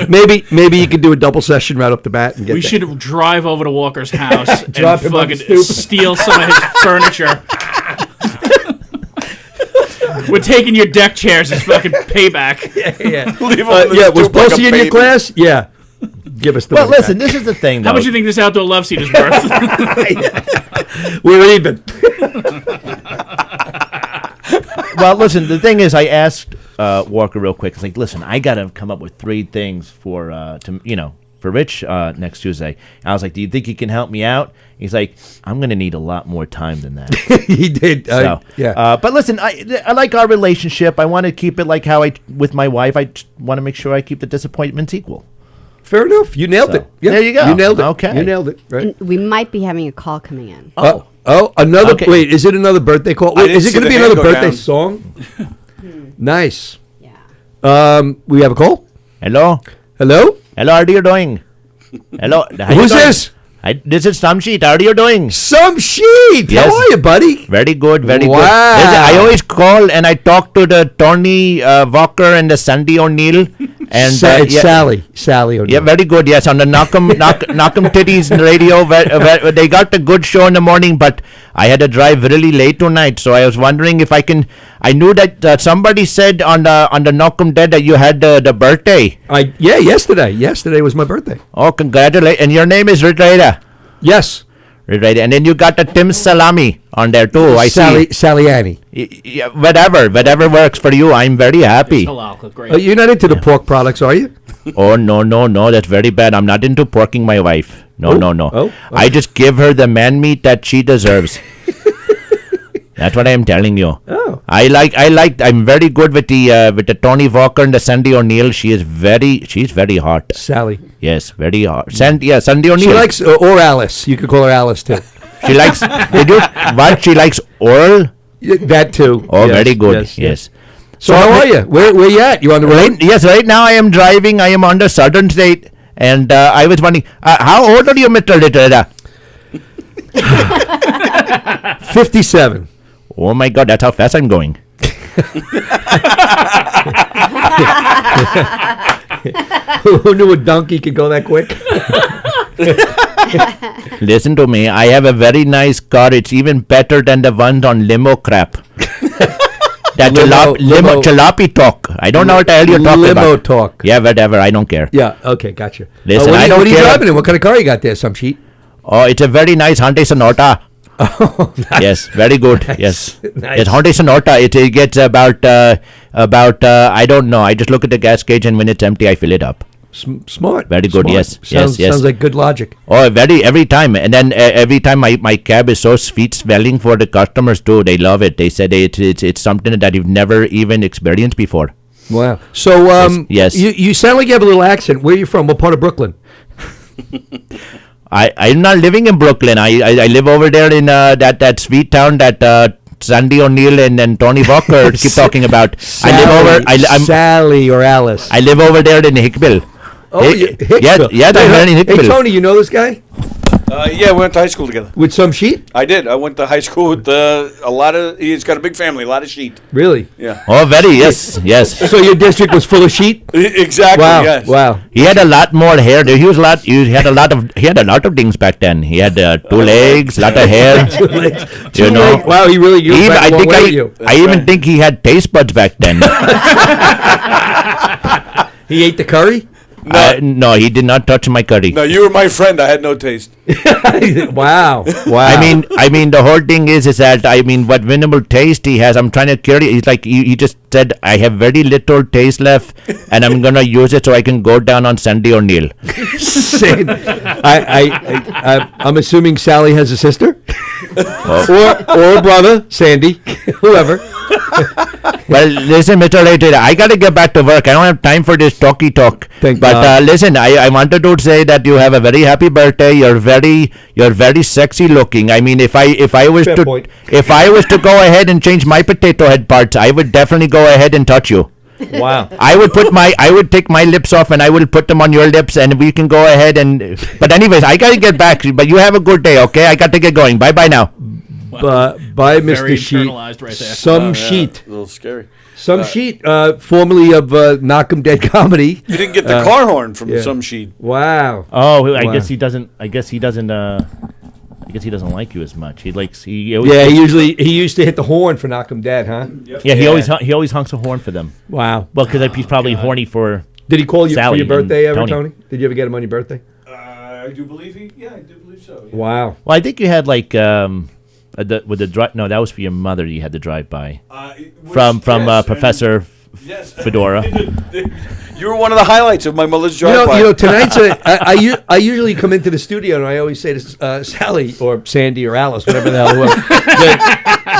Maybe you could do a double session right off the bat and get We that. should drive over to Walker's house and Drop him on the fucking stoop. steal some of his furniture. We're taking your deck chairs as fucking payback. Leave him on the Was stoop like Bosey a in your baby. class? Yeah. Give us the Well, money listen, this is the thing, though. How much do you think this outdoor love seat is worth? back. We're even. Well, listen, the thing is, I asked Walker real quick. It's like, listen, I got to come up with 3 things for Rich next Tuesday. I was like, do you think you can help me out? He's like, I'm going to need a lot more time than that. He did. So, Yeah. but listen, I like our relationship. I want to keep it like how with my wife. I want to make sure I keep the disappointments equal. Fair enough. You nailed So, it. Yeah. there you go. You nailed it. Okay. You nailed it. Right. We might be having a call coming in. Another. Okay. Wait, is it another birthday call? I Wait, didn't is it see going to the be hand another go birthday down. song? Nice. Yeah. We have a call. Hello? Hello. Hello, how are you doing? Hello? How you Who's doing? this? This is Samshit. How are you doing? Some sheet. Yes. How are you, buddy? Very good, very Wow. good. Listen, I always call and I talk to the Tony Walker and the Sandy O'Neill. And It's Sally. Sally O'Neill. Yeah, very good. Yes, on the Knock'em Titties radio, where they got a good show in the morning. But I had to drive really late tonight, so I was wondering if I can. I knew that somebody said on the Knock'em Dead that you had the birthday. Yesterday. Yesterday was my birthday. Oh, congratulations! And your name is Ritraida. Yes. Ritraida, and then you got the Tim Salami on there too. I see. Saliani. Yeah, whatever works for you. I'm very happy. Halal, great. You're not into the pork products, are you? Oh no, that's very bad. I'm not into porking my wife. No. Oh, I just give her the man meat that she deserves. That's what I am telling you. Oh. I'm very good with the Tony Walker and the Sandy O'Neill. She's very hot. Sally. Yes, very hot. Sandy O'Neill. She likes, or Alice. You could call her Alice, too. She likes. What? She likes oral. That, too. Oh, Yes, very good. Yes. So how are you? Where you at? You on the road? Yes, right now I am driving. I am on the southern state, and I was wondering, how old are you, Mr. Littera? 57. Oh my God, that's how fast I'm going. Who knew a donkey could go that quick? Listen to me. I have a very nice car. It's even better than the ones on limo crap. That jalopy talk. I don't know what the hell you're talking about. Limo talk. Yeah, whatever. I don't care. Yeah, okay, gotcha. Listen, what I don't are you care. driving in? What kind of car you got there, some sheet? Oh, it's a very nice Hyundai Sonata. Oh, nice. Yes, very good. Nice. Yes. Nice. Yes, Hyundai Sonata. It gets about I don't know. I just look at the gas gauge and when it's empty, I fill it up. Smart. Very good, Smart. yes, Sounds, yes. Sounds like good logic. Oh, every time. And then every time my cab is so sweet smelling for the customers too. They love it. They said it's something that you've never even experienced before. Wow. So, Yes. You sound like you have a little accent. Where are you from? What part of Brooklyn? I'm not living in Brooklyn. I live over there in that sweet town that Sandy O'Neill and Tony Walker keep talking about. I'm Sally or Alice. I live over there in Hickville. Oh, Hicksville. Yeah, I'm in Hey, Hickville. Tony, you know this guy? Yeah, we went to high school together. With some sheet? I did. I went to high school with a lot of. He's got a big family, a lot of sheep. Really? Yeah. Oh, very yes. So your district was full of sheep? Exactly. Wow. Yes. Wow. He had a lot more hair. He had a lot of things back then. He had 2 legs, lot of hair. You know. Wow, he really used Even, back a long way to you. I even think he had taste buds back then. He ate the curry? No, he did not touch my curry. No, you were my friend. I had no taste. Wow. I mean, the whole thing is that what minimal taste he has. I'm trying to cure it. He's like he just said, I have very little taste left, and I'm gonna use it so I can go down on Sandy O'Neill. I'm assuming Sally has a sister? Or a brother, Sandy, whoever. Well, listen, Mr. Later, I gotta get back to work. I don't have time for this talky talk. Thank but God. listen, I wanted to say that you have a very happy birthday. You're very sexy looking. I mean, if I was Fair to point. if I was to go ahead and change my potato head parts, I would definitely go ahead and touch you. Wow. I would take my lips off and I will put them on your lips and we can go ahead and. But anyways, I gotta get back. But you have a good day, okay? I got to get going. Bye now. By Very Mr. Sheet. internalized right there. Some Sheet. A little scary. Some Sheet, formerly of Knock 'em Dead Comedy. You didn't get the car horn from Some Sheet. Wow. Oh, I Wow. guess he doesn't. I guess he doesn't like you as much. He likes. He Yeah, he used to hit the horn for Knock 'em Dead, huh? Yeah, he always honks a horn for them. Wow. Well, because he's probably horny for. Did he call you Sally for your birthday and ever, Tony. Tony? Did you ever get him on your birthday? I do believe he. Yeah, I do believe so. Yeah. Wow. Well, I think you had like with the drive. No, that was for your mother. You had to drive by It was- from yes, Professor yes. Fedora. You were one of the highlights of my mother's drive-by. Tonight's I usually come into the studio and I always say to Sally or Sandy or Alice, whatever the hell it was,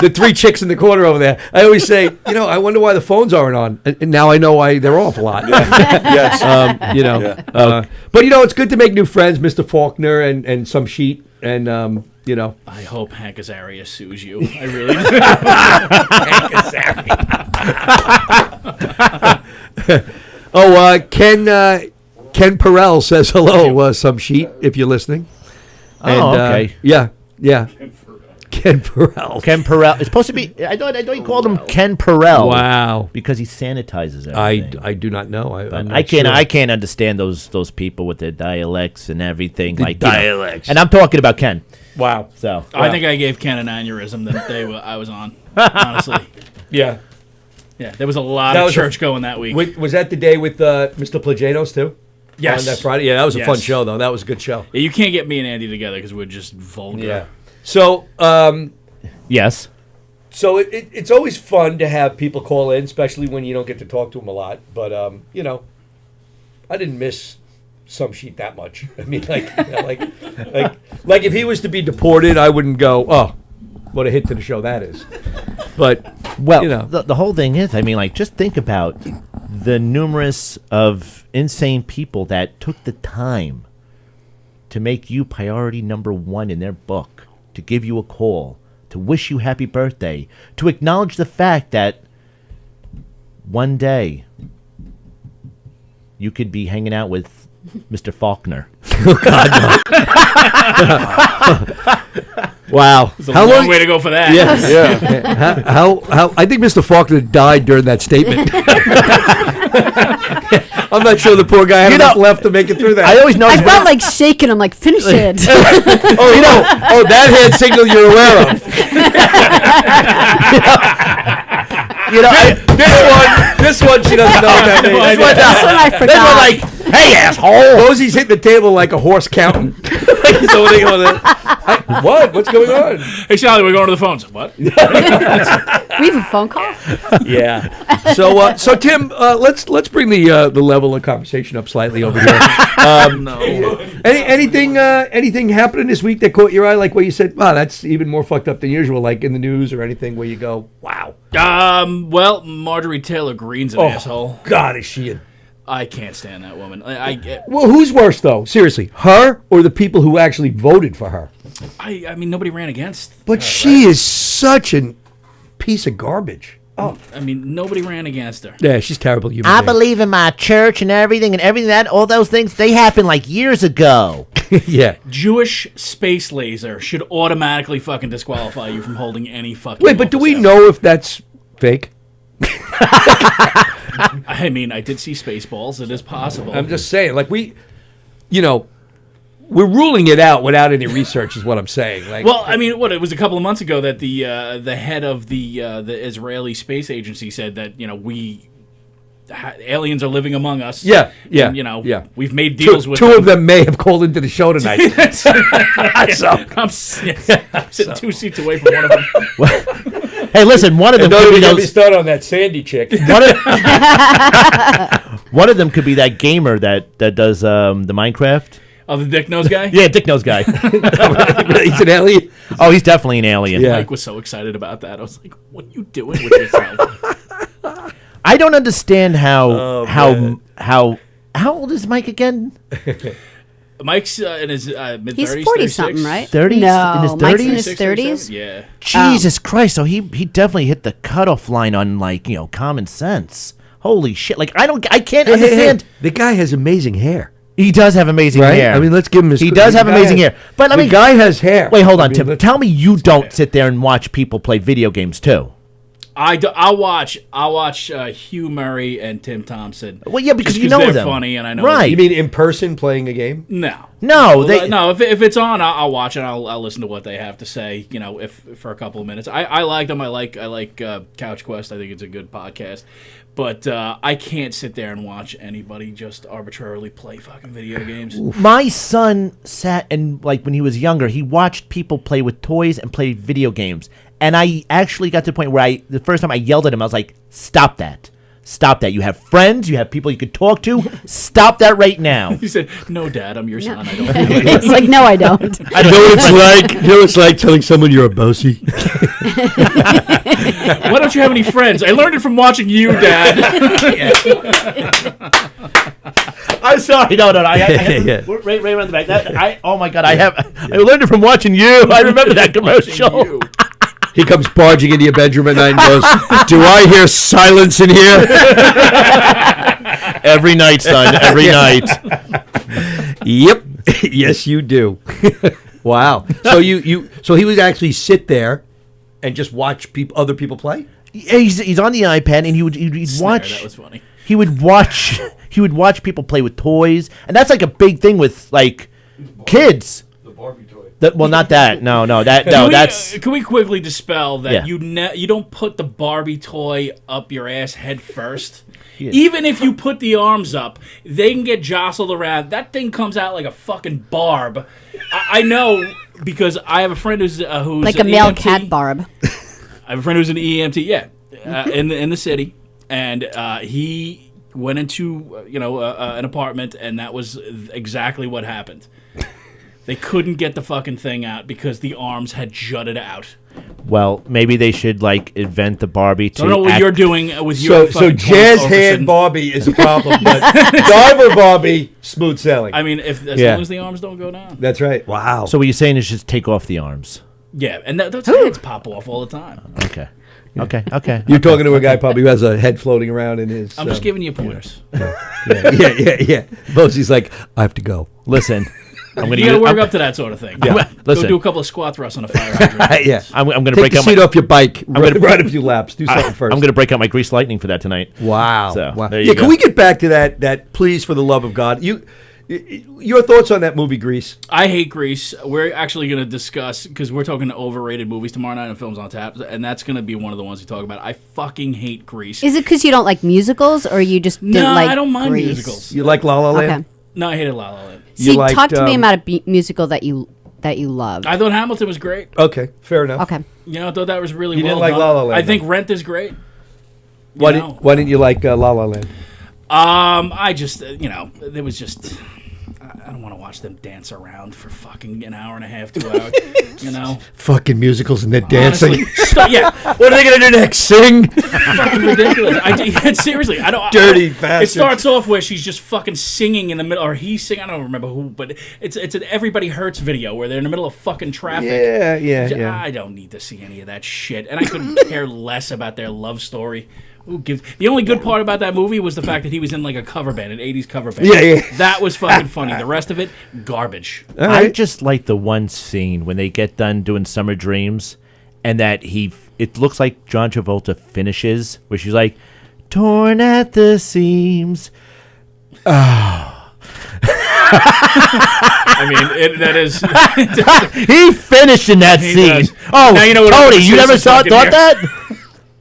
the three chicks in the corner over there. I always say, I wonder why the phones aren't on, and now I know why they're off a lot. Yes. But it's good to make new friends, Mr. Faulkner and Some Sheet, and I hope Hank Azaria sues you. I really do. Ken Perel says hello, Some Sheet, if you're listening. Oh, okay. Yeah. Ken Perel. Ken Perel. It's supposed to be. I thought you called him Ken Perel. Wow. Because he sanitizes everything. I do not know. I'm not I can't. sure. I can't understand those people with their dialects and everything. Dialects. And I'm talking about Ken. Wow. So I think I gave Ken an aneurysm that day I was on. Honestly, Yeah. yeah, there was a lot That of was church going that week. Was that the day with Mr. Plagianos too? Yes. On that Friday? Yeah, that was a fun Yes. show, though. That was a good show. Yeah, you can't get me and Andy together because we're just vulgar. So, yes. so it's always fun to have people call in, especially when you don't get to talk to them a lot. But, I didn't miss Some Sheet that much. I mean, like if he was to be deported, I wouldn't go, oh, what a hit to the show that is. But, Well, the whole thing is, I mean, like, just think about the numerous of insane people that took the time to make you priority number one in their book, to give you a call, to wish you happy birthday, to acknowledge the fact that one day you could be hanging out with Mr. Faulkner. wow. It's a long way to go for that. Yes. Yeah. How I think Mr. Faulkner died during that statement. I'm not sure the poor guy had enough left to make it through that. I always know. I felt like shaking. I'm like, finish it. that hand signal you're aware of. This one she doesn't know what that means. This one I forgot. Hey, asshole! Rosie's hitting the table like a horse counting. So they go, what? What's going on? Hey, Sally, we're going to the phones. What? We have a phone call. Yeah. So Tim, let's bring the level of conversation up slightly over here. No. Anything happening this week that caught your eye, like where you said, "Wow, that's even more fucked up than usual," like in the news or anything where you go, "Wow." Well, Marjorie Taylor Greene's an asshole. God, is she? I can't stand that woman. Well, who's worse though? Seriously, her or the people who actually voted for her? I mean, nobody ran against. But she is such a piece of garbage. Oh, I mean, nobody ran against her. yeah, she's terrible. Human I being. believe in my church and everything that all those things they happened like years ago. Yeah. Jewish space laser should automatically fucking disqualify you from holding any fucking. Wait, but do we office know if that's fake? I mean, I did see Spaceballs. It is possible. I'm just saying, like we're ruling it out without any research, is what I'm saying. Like, Well, I mean, it was a couple of months ago that the head of the Israeli space agency said that aliens are living among us. Yeah. And, we've made deals with two of them may have called into the show tonight. I'm sitting 2 seats away from one of them. Hey, listen, one of them Don't could be even get me those. started on that Sandy chick. One of them could be that gamer that does the Minecraft. Oh, the dick nose guy? Yeah, dick nose guy. He's an alien. Oh, he's definitely an alien. Yeah. Mike was so excited about that. I was like, what are you doing with yourself? I don't understand Oh, how old is Mike again? Mike's in his mid-30s. He's 40 36. something, right? 30s? No, In his Mike's in 30s? his 30s. Yeah. Jesus Christ! So he definitely hit the cutoff line on common sense. Holy shit! Like I can't understand. The guy has amazing hair. He does have amazing Right? hair. I mean, let's give him his. He does the have guy amazing has- hair. But I the mean, guy has hair. wait, hold I on, mean, Tim. let's- Tell me you don't sit there and watch people play video games too. I'll watch Hugh Murray and Tim Thompson. Well, yeah, because just you know they're them. funny, and I know Right. You mean in person playing a game? No. No, Well, they no. If it's on, I'll watch it. I'll listen to what they have to say. If for a couple of minutes. I like them. I like Couch Quest. I think it's a good podcast. But I can't sit there and watch anybody just arbitrarily play fucking video games. My son sat and when he was younger, he watched people play with toys and play video games. And I actually got to the point where the first time I yelled at him, I was like, "Stop that! Stop that! You have friends, you have people you could talk to. Stop that right now!" He said, "No, Dad, I'm your son. I don't have any." It's like, no, I don't. I don't You know what it's like telling someone you're a bossy. Why don't you have any friends? I learned it from watching you, Dad. I'm sorry. No. I Yeah. right around the back. Oh my God! I learned it from watching you. I remember that commercial. You. He comes barging into your bedroom at night and goes, "Do I hear silence in here?" Every night, son. Every night. Yep. Yes, you do. Wow. So so he would actually sit there and just watch other people play? Yeah, he's on the iPad and he'd Snare, watch. that was funny. He would watch people play with toys, and that's like a big thing with kids. The Barbie toy. Well, not that. No, that's. Can we quickly dispel that Yeah. you don't put the Barbie toy up your ass head first? Yeah. Even if you put the arms up, they can get jostled around. That thing comes out like a fucking barb. I know because I have a friend who's Like a an male EMT. cat barb. I have a friend who's an EMT, in the city, and he went into an apartment, and that was exactly what happened. They couldn't get the fucking thing out because the arms had jutted out. Well, maybe they should invent the Barbie to. I don't know what act- you're doing with your So fucking jazz Thomas hand Overson. Barbie is a problem, but diver Barbie, smooth sailing. I mean, as Yeah. long as the arms don't go down. That's right. Wow. So what you're saying is just take off the arms. Yeah, and those heads pop off all the time. Okay. Okay. You're talking to a guy probably who has a head floating around in his. I'm just giving you pointers. Yeah. Bosie's like, I have to go. Listen, I'm gonna You got to use- work I'm- up to that sort of thing. Yeah. Go Listen. do a couple of squat thrusts on a fire hydrant. Yeah. I'm gonna Take break the out seat my. off your bike. gonna- Ride a few laps. Do something first. I'm gonna break out my grease lightning for that tonight. Wow. So, Wow. there you Yeah. go. Can we get back to that? Please, for the love of God, your thoughts on that movie, Grease? I hate Grease. We're actually going to discuss, because we're talking overrated movies tomorrow night on Films on Tap, and that's going to be one of the ones we talk about. I fucking hate Grease. Is it because you don't like musicals, or you just didn't No, like I don't mind Grease? musicals. You like La La Land? Okay. No, I hated La La Land. You See, liked, talk to me about a musical that you loved. I thought Hamilton was great. Okay, fair enough. Okay. I thought that was really You well didn't like done. La La Land, I think though. Rent is great. Why know. didn't you like La La Land? I just, there was just... I don't want to watch them dance around for fucking an hour and a half, 2 hours. Fucking musicals and they're dancing. Honestly, yeah, What are they gonna do next? Sing? fucking ridiculous. Seriously, I don't. Dirty It bastards. starts off where she's just fucking singing in the middle, or he's singing. I don't remember who, but it's an Everybody Hurts video where they're in the middle of fucking traffic. Yeah. I don't need to see any of that shit, and I couldn't care less about their love story. Who gives? The only good part about that movie was the fact that he was in like a cover band, an '80s cover band. Yeah. That was fucking funny. The rest of it, garbage. All I right. just like the one scene when they get done doing Summer Dreams, and that it looks like John Travolta finishes, where she's like, torn at the seams. I mean, that is. He finished in that He scene. does. Oh, Now you know what Tony, Elvis you never is thought fucking that?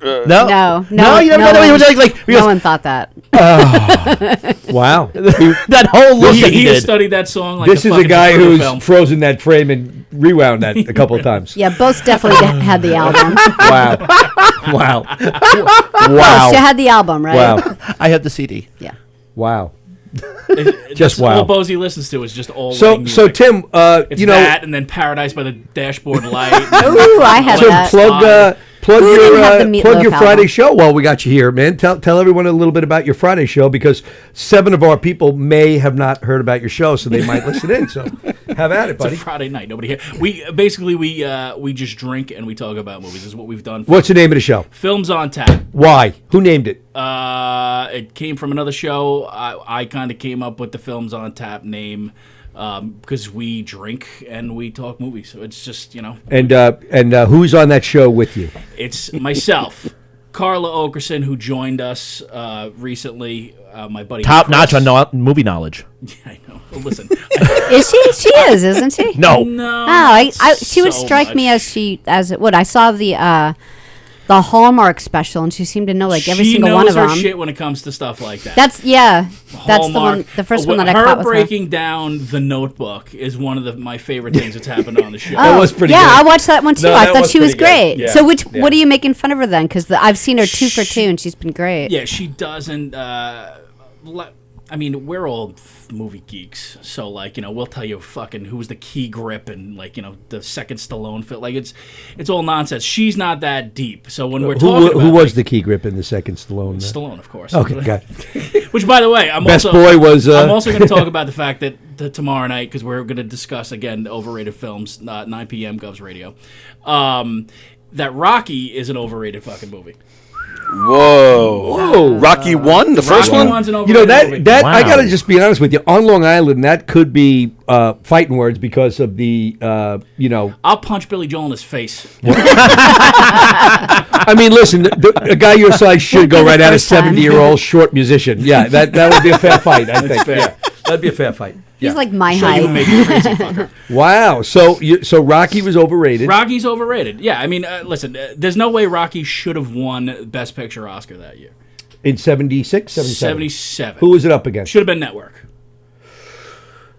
No, No, you never no thought he was one- like No because one thought that. Wow. that whole look that He he has did. studied that song like This is a fucking guy Zapruder who's film. frozen that frame and rewound that a couple of times. Yeah, both definitely had the album. Wow. Wow. Oh, she had the album, right? Wow. I have the CD. Yeah. Wow. Just That's wow. all Bozy listens to is just all So, wedding so music. Tim, It's you know, that, and then Paradise by the Dashboard Light. Ooh, I had Tim, that. plug Who didn't have the your Meatloaf Friday album? show while we got you here, man. Tell everyone a little bit about your Friday show because 7 of our people may have not heard about your show, so they might listen in. So have at it, It's buddy. a Friday night. Nobody here. We basically we just drink and we talk about movies. This is what we've done. What's the name of the show? Films on Tap. Why? Who named it? It came from another show. I kind of came up with the Films on Tap name because we drink and we talk movies. So it's just And who's on that show with you? it's myself, Carla Okerson, who joined us recently. My buddy Top Chris. notch on movie knowledge. I know. Well, listen, Is she? She is, isn't she? No. no. Oh, she would so strike me much. as it would. I saw the Hallmark special, and she seemed to know like every she single knows one of her them. shit when it comes to stuff like that. That's the Hallmark. one, the first one that I her caught with her. breaking down The Notebook is one of my favorite things that's happened on the show. Oh, was pretty yeah, good. I watched that one too. No, I that thought was she was pretty good. great. Yeah. So Yeah. what are you making fun of her then? Because I've seen her 2 for 2, and she's been great. Yeah, she doesn't. I mean, we're all movie geeks, so like we'll tell you fucking who's the key grip and like the second Stallone film. Like it's all nonsense. She's not that deep. So when we're talking about Who was the key grip in the second Stallone? Stallone, of course. Okay, got it. Which, by the way, I'm Best also boy was. I'm also going to talk about the fact that tomorrow night, because we're going to discuss again overrated films, 9 p.m. Govs Radio. That Rocky is an overrated fucking movie. Whoa. Rocky 1, the first Rocky one? One's an You know overrated movie. that I Wow. gotta just be honest with you. On Long Island, that could be fighting words because of the I'll punch Billy Joel in his face. I mean, listen, a guy your size should go Won't be right the at a first time. 70-year-old short musician. Yeah, that would be a fair fight. I think. Yeah, that'd be a fair fight. He's like my Show you height. who made you crazy fucker. Wow. So Rocky was overrated. Rocky's overrated. Yeah, I mean, listen, there's no way Rocky should have won Best Picture Oscar that year. In 76, 77. 77. Who was it up against? Should have been Network.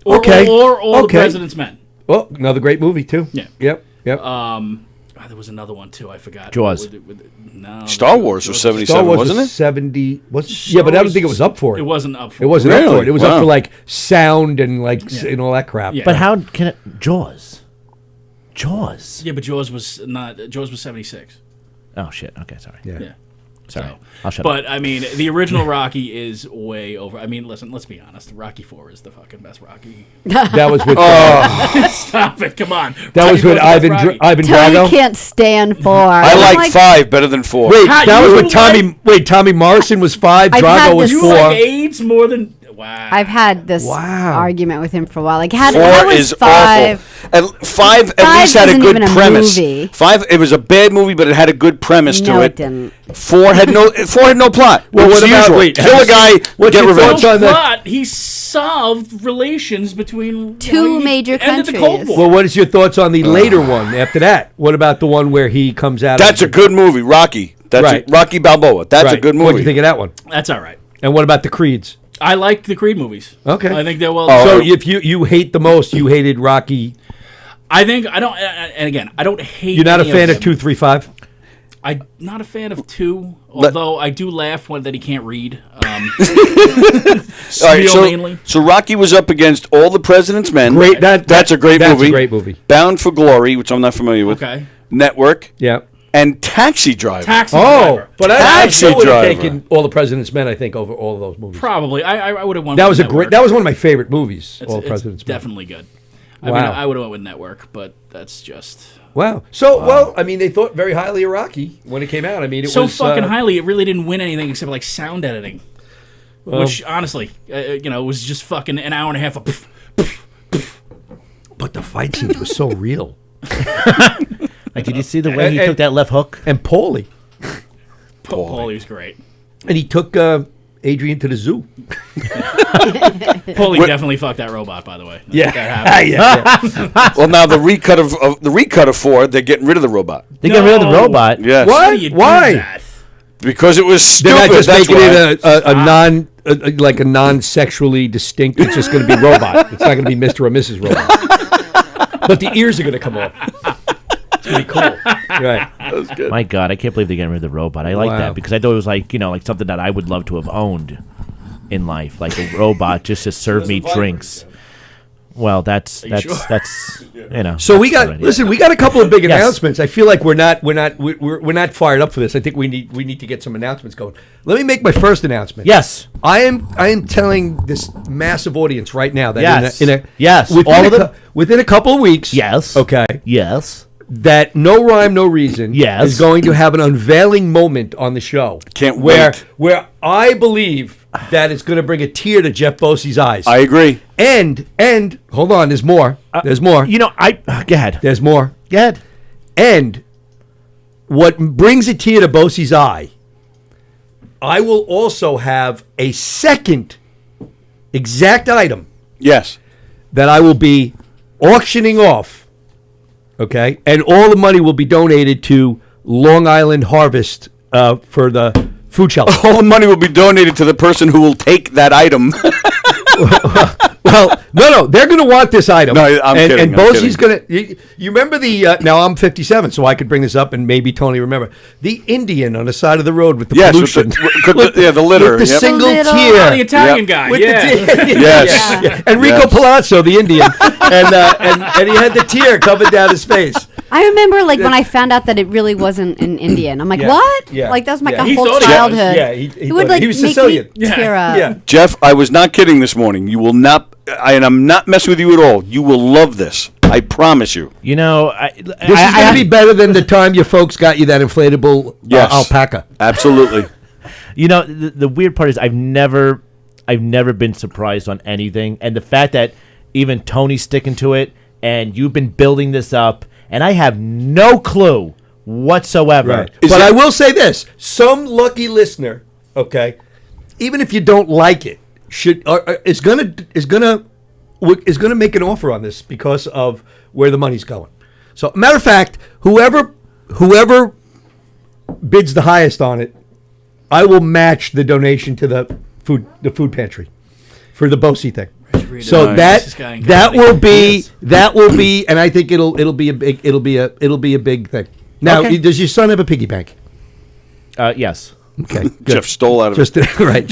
Or, Okay. Or All the Okay. President's Men. Oh, another great movie too. Yeah. Yep. There was another one too. I forgot. Jaws. No. Star Wars was Star 77, Wars wasn't was it? 70. Yeah, but I don't think it was up for it. It wasn't up for It wasn't up for Really? it. It was up Wow. for like sound and like and all that crap. Yeah. But how can it? Jaws. Jaws. Yeah, but Jaws was not. Jaws was 76. Oh shit. Okay, sorry. Yeah. Yeah. Sorry. So, I'll shut but I mean, the original Rocky is way over. I mean, listen, let's be honest. Rocky 4 is the fucking best Rocky. That was with Stop it! Come on. that was Rocky with 4 is the best Ivan Rocky. Ivan Tony Drago. can't stand for. I like 5 better than 4. Wait, How- that was you with Tommy. like- Wait, Tommy Morrison was 5. I've had Drago was this- You 4. like AIDS more than. Wow. I've had this Wow. argument with him for a while. Like, how 4 was is 5? awful. And 5 at Five least had a isn't good even a premise. movie. 5, it was a bad movie, but it had a good premise No, to it it. didn't. 4 had no plot. Well, It was what the about- usual. wait, Kill a guy, what's get your revenge. thoughts on the- But he solved relations between Two he major ended the countries. Cold War. Well, what is your thoughts on the later one after that? What about the one where he comes out? That's a good movie, Rocky. That's Right. Rocky Balboa. That's a good movie. What do you think of that one? That's all right. And what about the Creeds? I like the Creed movies. Okay. I think they're well. Oh. So if you hate the most, you hated Rocky. I think I don't. And again, I don't hate. You're not a any fan of them. 2, 3, 5. I'm not a fan of 2, Let- although I do laugh when that he can't read. All right, Steel mainly. so Rocky was up against All the President's Men. Great. That's a great movie. That's a great movie. Bound for Glory, which I'm not familiar with. Okay. Network Yeah. and Taxi Driver. Taxi Oh, Driver. but I Taxi still would have Driver. taken All the President's Men. I think over all of those movies. Probably. I would have won. That with was a Network. great. That was one of my favorite movies. It's, All the it's President's Men. definitely good. I Wow. mean, I would have went with Network, but that's just Wow. So well, I mean, they thought very highly of Rocky when it came out. I mean, it so was fucking highly. It really didn't win anything except like sound editing, which honestly, was just fucking an hour and a half of. But the fight scenes were so real. Like, did you see the way he And- took that left hook? And Paulie. Paulie was great. And he took Adrian to the zoo. Paulie definitely fucked that robot, by the way. That happened. yeah. Well, now the recut of 4, they're getting rid of the robot. They get rid of the No. robot. Yes. What? How do you do Why? that? Because it was They're stupid. not just That's making why. it a non-sexually distinct. It's just going to be robot. It's not going to be Mr. or Mrs. Robot. But the ears are going to come off. It's going to be cool. Right. My God, I can't believe they're getting rid of the robot. I like Wow. that because I thought it was like like something that I would love to have owned in life, like a robot, just to serve me drinks. Well, that's you know. So we that's got what I need. we got a couple of big Yes. announcements. I feel like we're not fired up for this. I think we need to get some announcements going. Let me make my first announcement. Yes. I am telling this massive audience right now that Yes. yes, All of them? within a couple of weeks. Yes. Okay. Yes. That No Rhyme No Reason Yes. is going to have an unveiling moment on the show. Can't where wait. where I believe that it's going to bring a tear to Jeff Bosey's eyes. I agree. And hold on, there's more. There's more. You know, go ahead. There's more. Go ahead. And what brings a tear to Bosey's eye, I will also have a second exact item Yes. that I will be auctioning off. Okay? And all the money will be donated to Long Island Harvest for the food shelter. All the money will be donated to the person who will take that item. Well, no, they're going to want this item. No, I'm kidding, And I'm Bosey's going to. You remember the? Now I'm 57, so I could bring this up, and maybe Tony remember the Indian on the side of the road with the Yes, pollution, the litter. with the Yep. single Little- tier. Oh, the Italian Yep. guy. With Yeah. the tier. Yes. Yeah. Enrico Yes. Palazzo, the Indian, and he had the tear coming down his face. I remember like when I found out that it really wasn't an Indian. I'm like, Yeah. what? Yeah. Like that was my Yeah. He whole thought it was. childhood. Yeah, he It would thought- like he was make Sicilian. me tear up. Yeah. Jeff, I was not kidding this morning. You will not, and I'm not messing with you at all. You will love this. I promise you. You know, This is going to be better than the time your folks got you that inflatable Yes. alpaca. Absolutely. You know, the weird part is I've never been surprised on anything, and the fact that even Tony's sticking to it, and you've been building this up, and I have no clue whatsoever. Right. But I will say this: some lucky listener, okay, even if you don't like it, is gonna make an offer on this because of where the money's going. So, matter of fact, whoever bids the highest on it, I will match the donation to the food pantry for the Bosey thing. So This guy in that comedy. will be, and I think it'll be a big thing. Now, Okay. does your son have a piggy bank? Yes. Okay, good. Jeff stole out of it. Just right.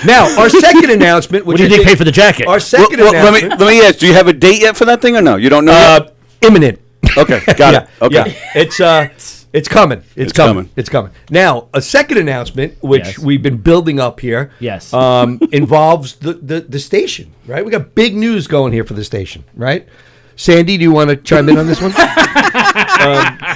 Now, our second announcement, which What do you think? Pay for the jacket? Our second Well, let announcement, me ask. Do you have a date yet for that thing or no? You don't know yet? imminent. Okay, got it. Yeah, Okay. yeah. It's coming. It's coming. coming. It's coming. Now, a second announcement, which Yes. we've been building up here, Yes. involves the station. Right, we got big news going here for the station. Right, Sandy, do you want to chime in on this one?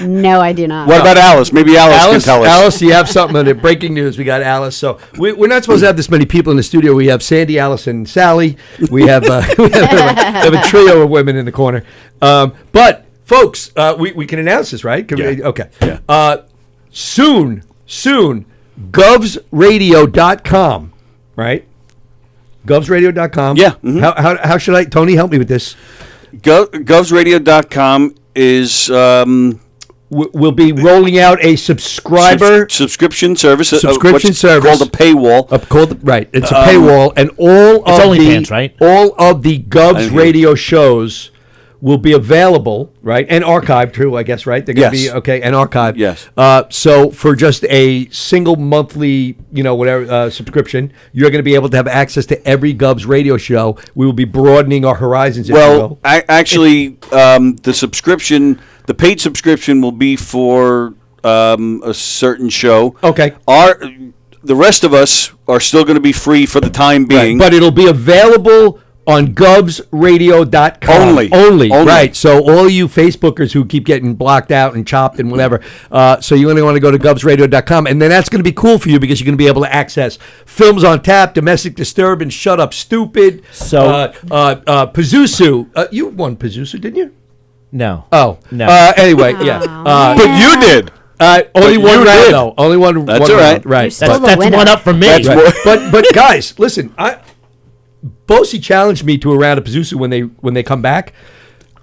No, I do not. What about Alice? Maybe Alice can tell us. Alice, you have something on it. Breaking news. We got Alice. So we're not supposed to have this many people in the studio. We have Sandy, Alice, and Sally. We have we have a trio of women in the corner. But folks, we can announce this, right? Yeah. Okay. Yeah. Soon, govsradio.com, right? Govsradio.com. Yeah, mhm. How should I, Tony, help me with this? Govsradio.com is We'll be rolling out a subscriber subscription service. Subscription what's service. called a paywall. right. It's a paywall, and all of OnlyFans, right? All of the Govs hear radio shows will be available, right, and archived too, I guess, right? They're going to Yes. be okay and archived. Yes. So for just a single monthly, subscription, you're going to be able to have access to every Govs radio show. We will be broadening our horizons. If you Well, will. actually, the paid subscription will be for a certain show. Okay. The rest of us are still going to be free for the time being. But it'll be available on govsradio.com. Only. Right. So all you Facebookers who keep getting blocked out and chopped and whatever, so you only want to go to govsradio.com, and then that's going to be cool for you because you're going to be able to access Films on Tap, Domestic Disturbance, Shut Up Stupid, So- Pazuzu. You won Pazuzu, didn't you? No. Oh. No. Anyway, yeah. But you did. Only But one you round, did. though. Only one. That's one all right. round. Right. You're still That's, the that's winner. one up for me. That's Right. but guys, listen, Bosey challenged me to a round of Pazuzu when they come back.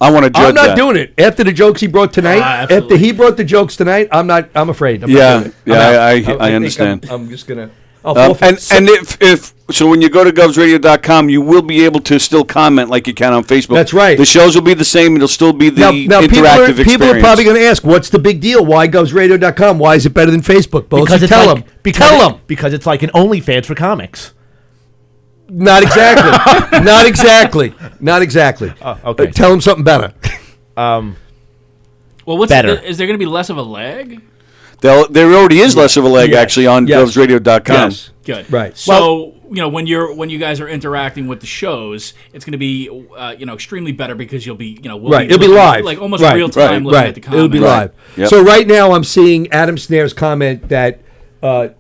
I want to judge I'm not that. doing it after the jokes he brought tonight. absolutely. After he brought the jokes tonight, I'm afraid. I'm Yeah, not doing it. yeah, I'm out. I think understand. I'm just gonna. I'll And if so, when you go to govsradio.com, you will be able to still comment like you can on Facebook. That's right. The shows will be the same. It'll still be the now interactive experience. people are probably going to ask, what's the big deal? Why govsradio.com? Why is it better than Facebook? Bosey, Because it's tell like, them. because Tell it- them. because it's like an OnlyFans for comics. Not exactly. Not exactly. Not exactly. Okay. Tell him something better. Well, what's Better. Is there going to be less of a lag? There already is less of a leg, Yes. actually, on Yes. GovsRadio.com. Yes. Good. Right. So when you guys are interacting with the shows, it's going to be extremely better because you'll be Right. It'll be looking- live. like almost Right. real time looking Right. at the comments. It'll be live. Yep. So right now I'm seeing Adam Snare's comment that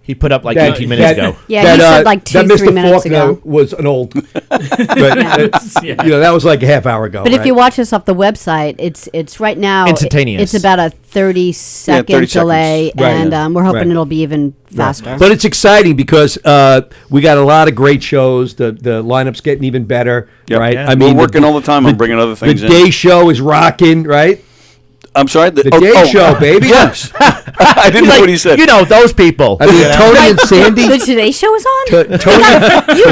He put up like that- 18 minutes ago. Yeah, he said like that 2-3 Mr. minutes Faulkner ago. was an old. Yeah. That was like a half hour ago. But if right? you watch this off the website, it's right now. Instantaneous. It's about a 30-second 30 delay, seconds. Right. and we're hoping Right. it'll be even faster. But it's exciting because we got a lot of great shows. The lineup's getting even better, Yep. right? Yeah. We're working all the time on bringing other things the in. day show is rocking, right? I'm sorry? The day show, baby. Yes. I didn't know what he said. You know, those people. I mean, Tony and Sandy. The Today Show is on. Tony,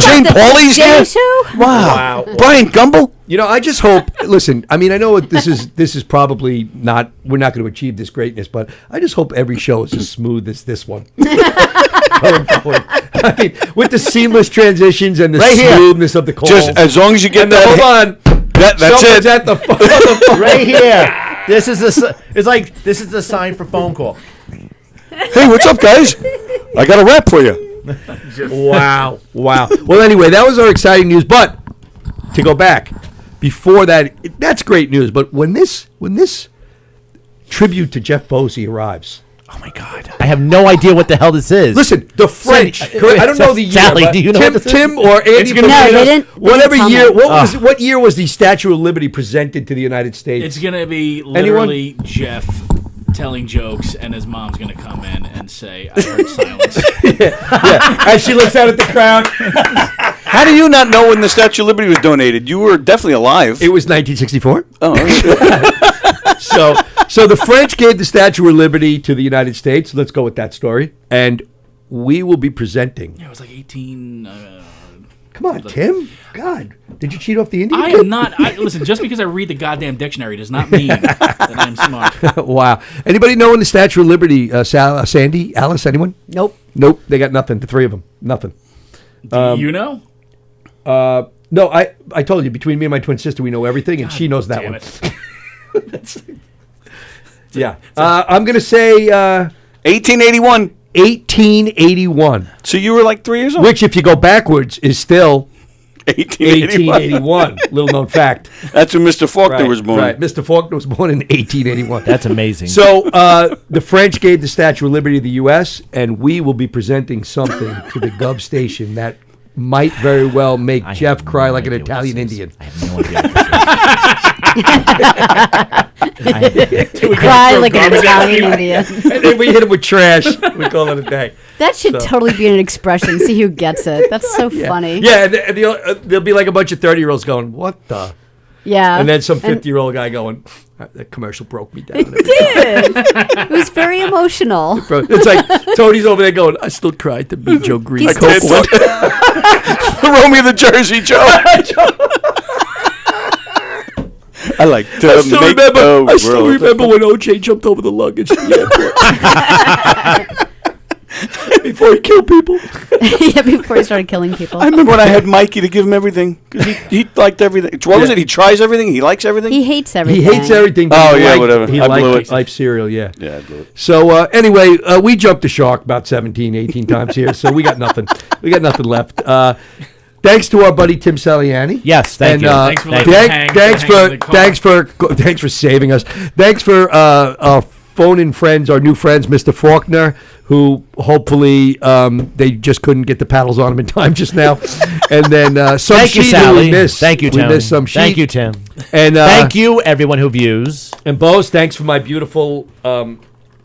Jane Pauley's Today here? Show. Wow. Brian Gumble? I just hope. Listen, I mean, I know this is probably not. We're not going to achieve this greatness, but I just hope every show is as smooth as this one. Going forward. I mean, with the seamless transitions and the Right here. smoothness of the calls. Just as long as you get and that. hold on. That's Someone's it. at the phone. Right here. This is this is the sign for phone call. Hey, what's up, guys? I got a rap for you. Wow. Well, anyway, that was our exciting news. But to go back, before that, that's great news. But when this tribute to Jeff Bosey arrives, Oh my God! I have no idea what the hell this is. listen, the French. Sally, I don't know the year. Sally, but do you know Tim, what this is? Tim or Andy? gonna No, Fernandez, they didn't Whatever tell year. me. What year was the Statue of Liberty presented to the United States? It's going to be literally Jeff telling jokes, and his mom's going to come in and say, "I heard silence." As she looks out at the crowd. How do you not know when the Statue of Liberty was donated? You were definitely alive. It was 1964. Oh, So the French gave the Statue of Liberty to the United States. Let's go with that story. And we will be presenting. Yeah, it was like 18. Come on, Tim. God, did you cheat off the Indian? I am not. Listen, just because I read the goddamn dictionary does not mean that I'm smart. Wow. Anybody know when the Statue of Liberty? Sandy, Alice, anyone? Nope. Nope. They got nothing. The three of them, nothing. Do you know? No, I told you. Between me and my twin sister, we know everything, and she knows that Damn one. it. Yeah. I'm gonna say 1881. 1881, So you were like 3 years old. which, if you go backwards, is still 1881. 1881. Little known fact. That's when Mr. Faulkner was born. Right. Mr. Faulkner was born in 1881. That's amazing. So the French gave the Statue of Liberty to the U.S., and we will be presenting something to the Gov station that might very well make I Jeff have cry no like an idea what Italian this is. Indian. I have no idea. What this is. Cry like an Italian Indian. And then we hit him with trash. We call it a day. That should totally be an expression. See who gets it. That's so funny. Yeah, and there'll be like a bunch of 30-year-olds going, what the? Yeah. And then some 50-year-old guy going, that commercial broke me down. It was very emotional. Bro, it's like Tony's over there going, I still cried to meet Joe Green. He's Copeland. Romeo the Jersey Joe. I like to I still make remember. the I still world. remember when OJ jumped over the luggage at the airport. Before he killed people. Yeah, before he started killing people. I remember when I had Mikey to give him everything because he liked everything. What was it? He tries everything. He likes everything. He hates He everything. hates everything. But Oh, he yeah, liked- whatever. He I blew liked it. life cereal, yeah. Yeah, I blew it. So anyway, we jumped the shark about 17, 18 times here, so we got nothing. We got nothing left. Thanks to our buddy Tim Saliani. Yes, thank you. Thanks for letting me hang in the car. thanks for saving us. Thanks for our phone-in friends, our new friends, Mr. Faulkner, who hopefully they just couldn't get the paddles on him in time just now. And then some Thank you, sheet who Sally. we missed. Thank you, Tim. We missed some sheet. Thank you, Tim. And Thank you, everyone who views. And Bose, thanks for my beautiful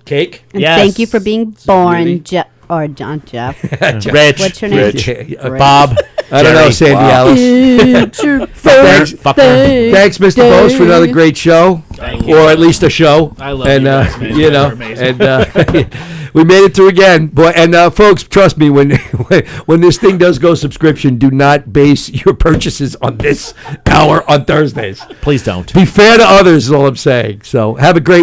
cake. And Yes. thank you for being beauty. born, Jeff. Or John Jeff. Rich. What's your name? Yeah, Bob. I don't know, Jerry. Sandy Wow. Alice. It's your Thanks, Fucker. thanks, Mr. Bose, for another great show, Thank you. or at least a show. I love and you guys, man. you You know, guys are amazing. and we made it through again, boy. And folks, trust me, when when this thing does go subscription, do not base your purchases on this hour on Thursdays. Please don't. Be fair to others, is all I'm saying. So have a great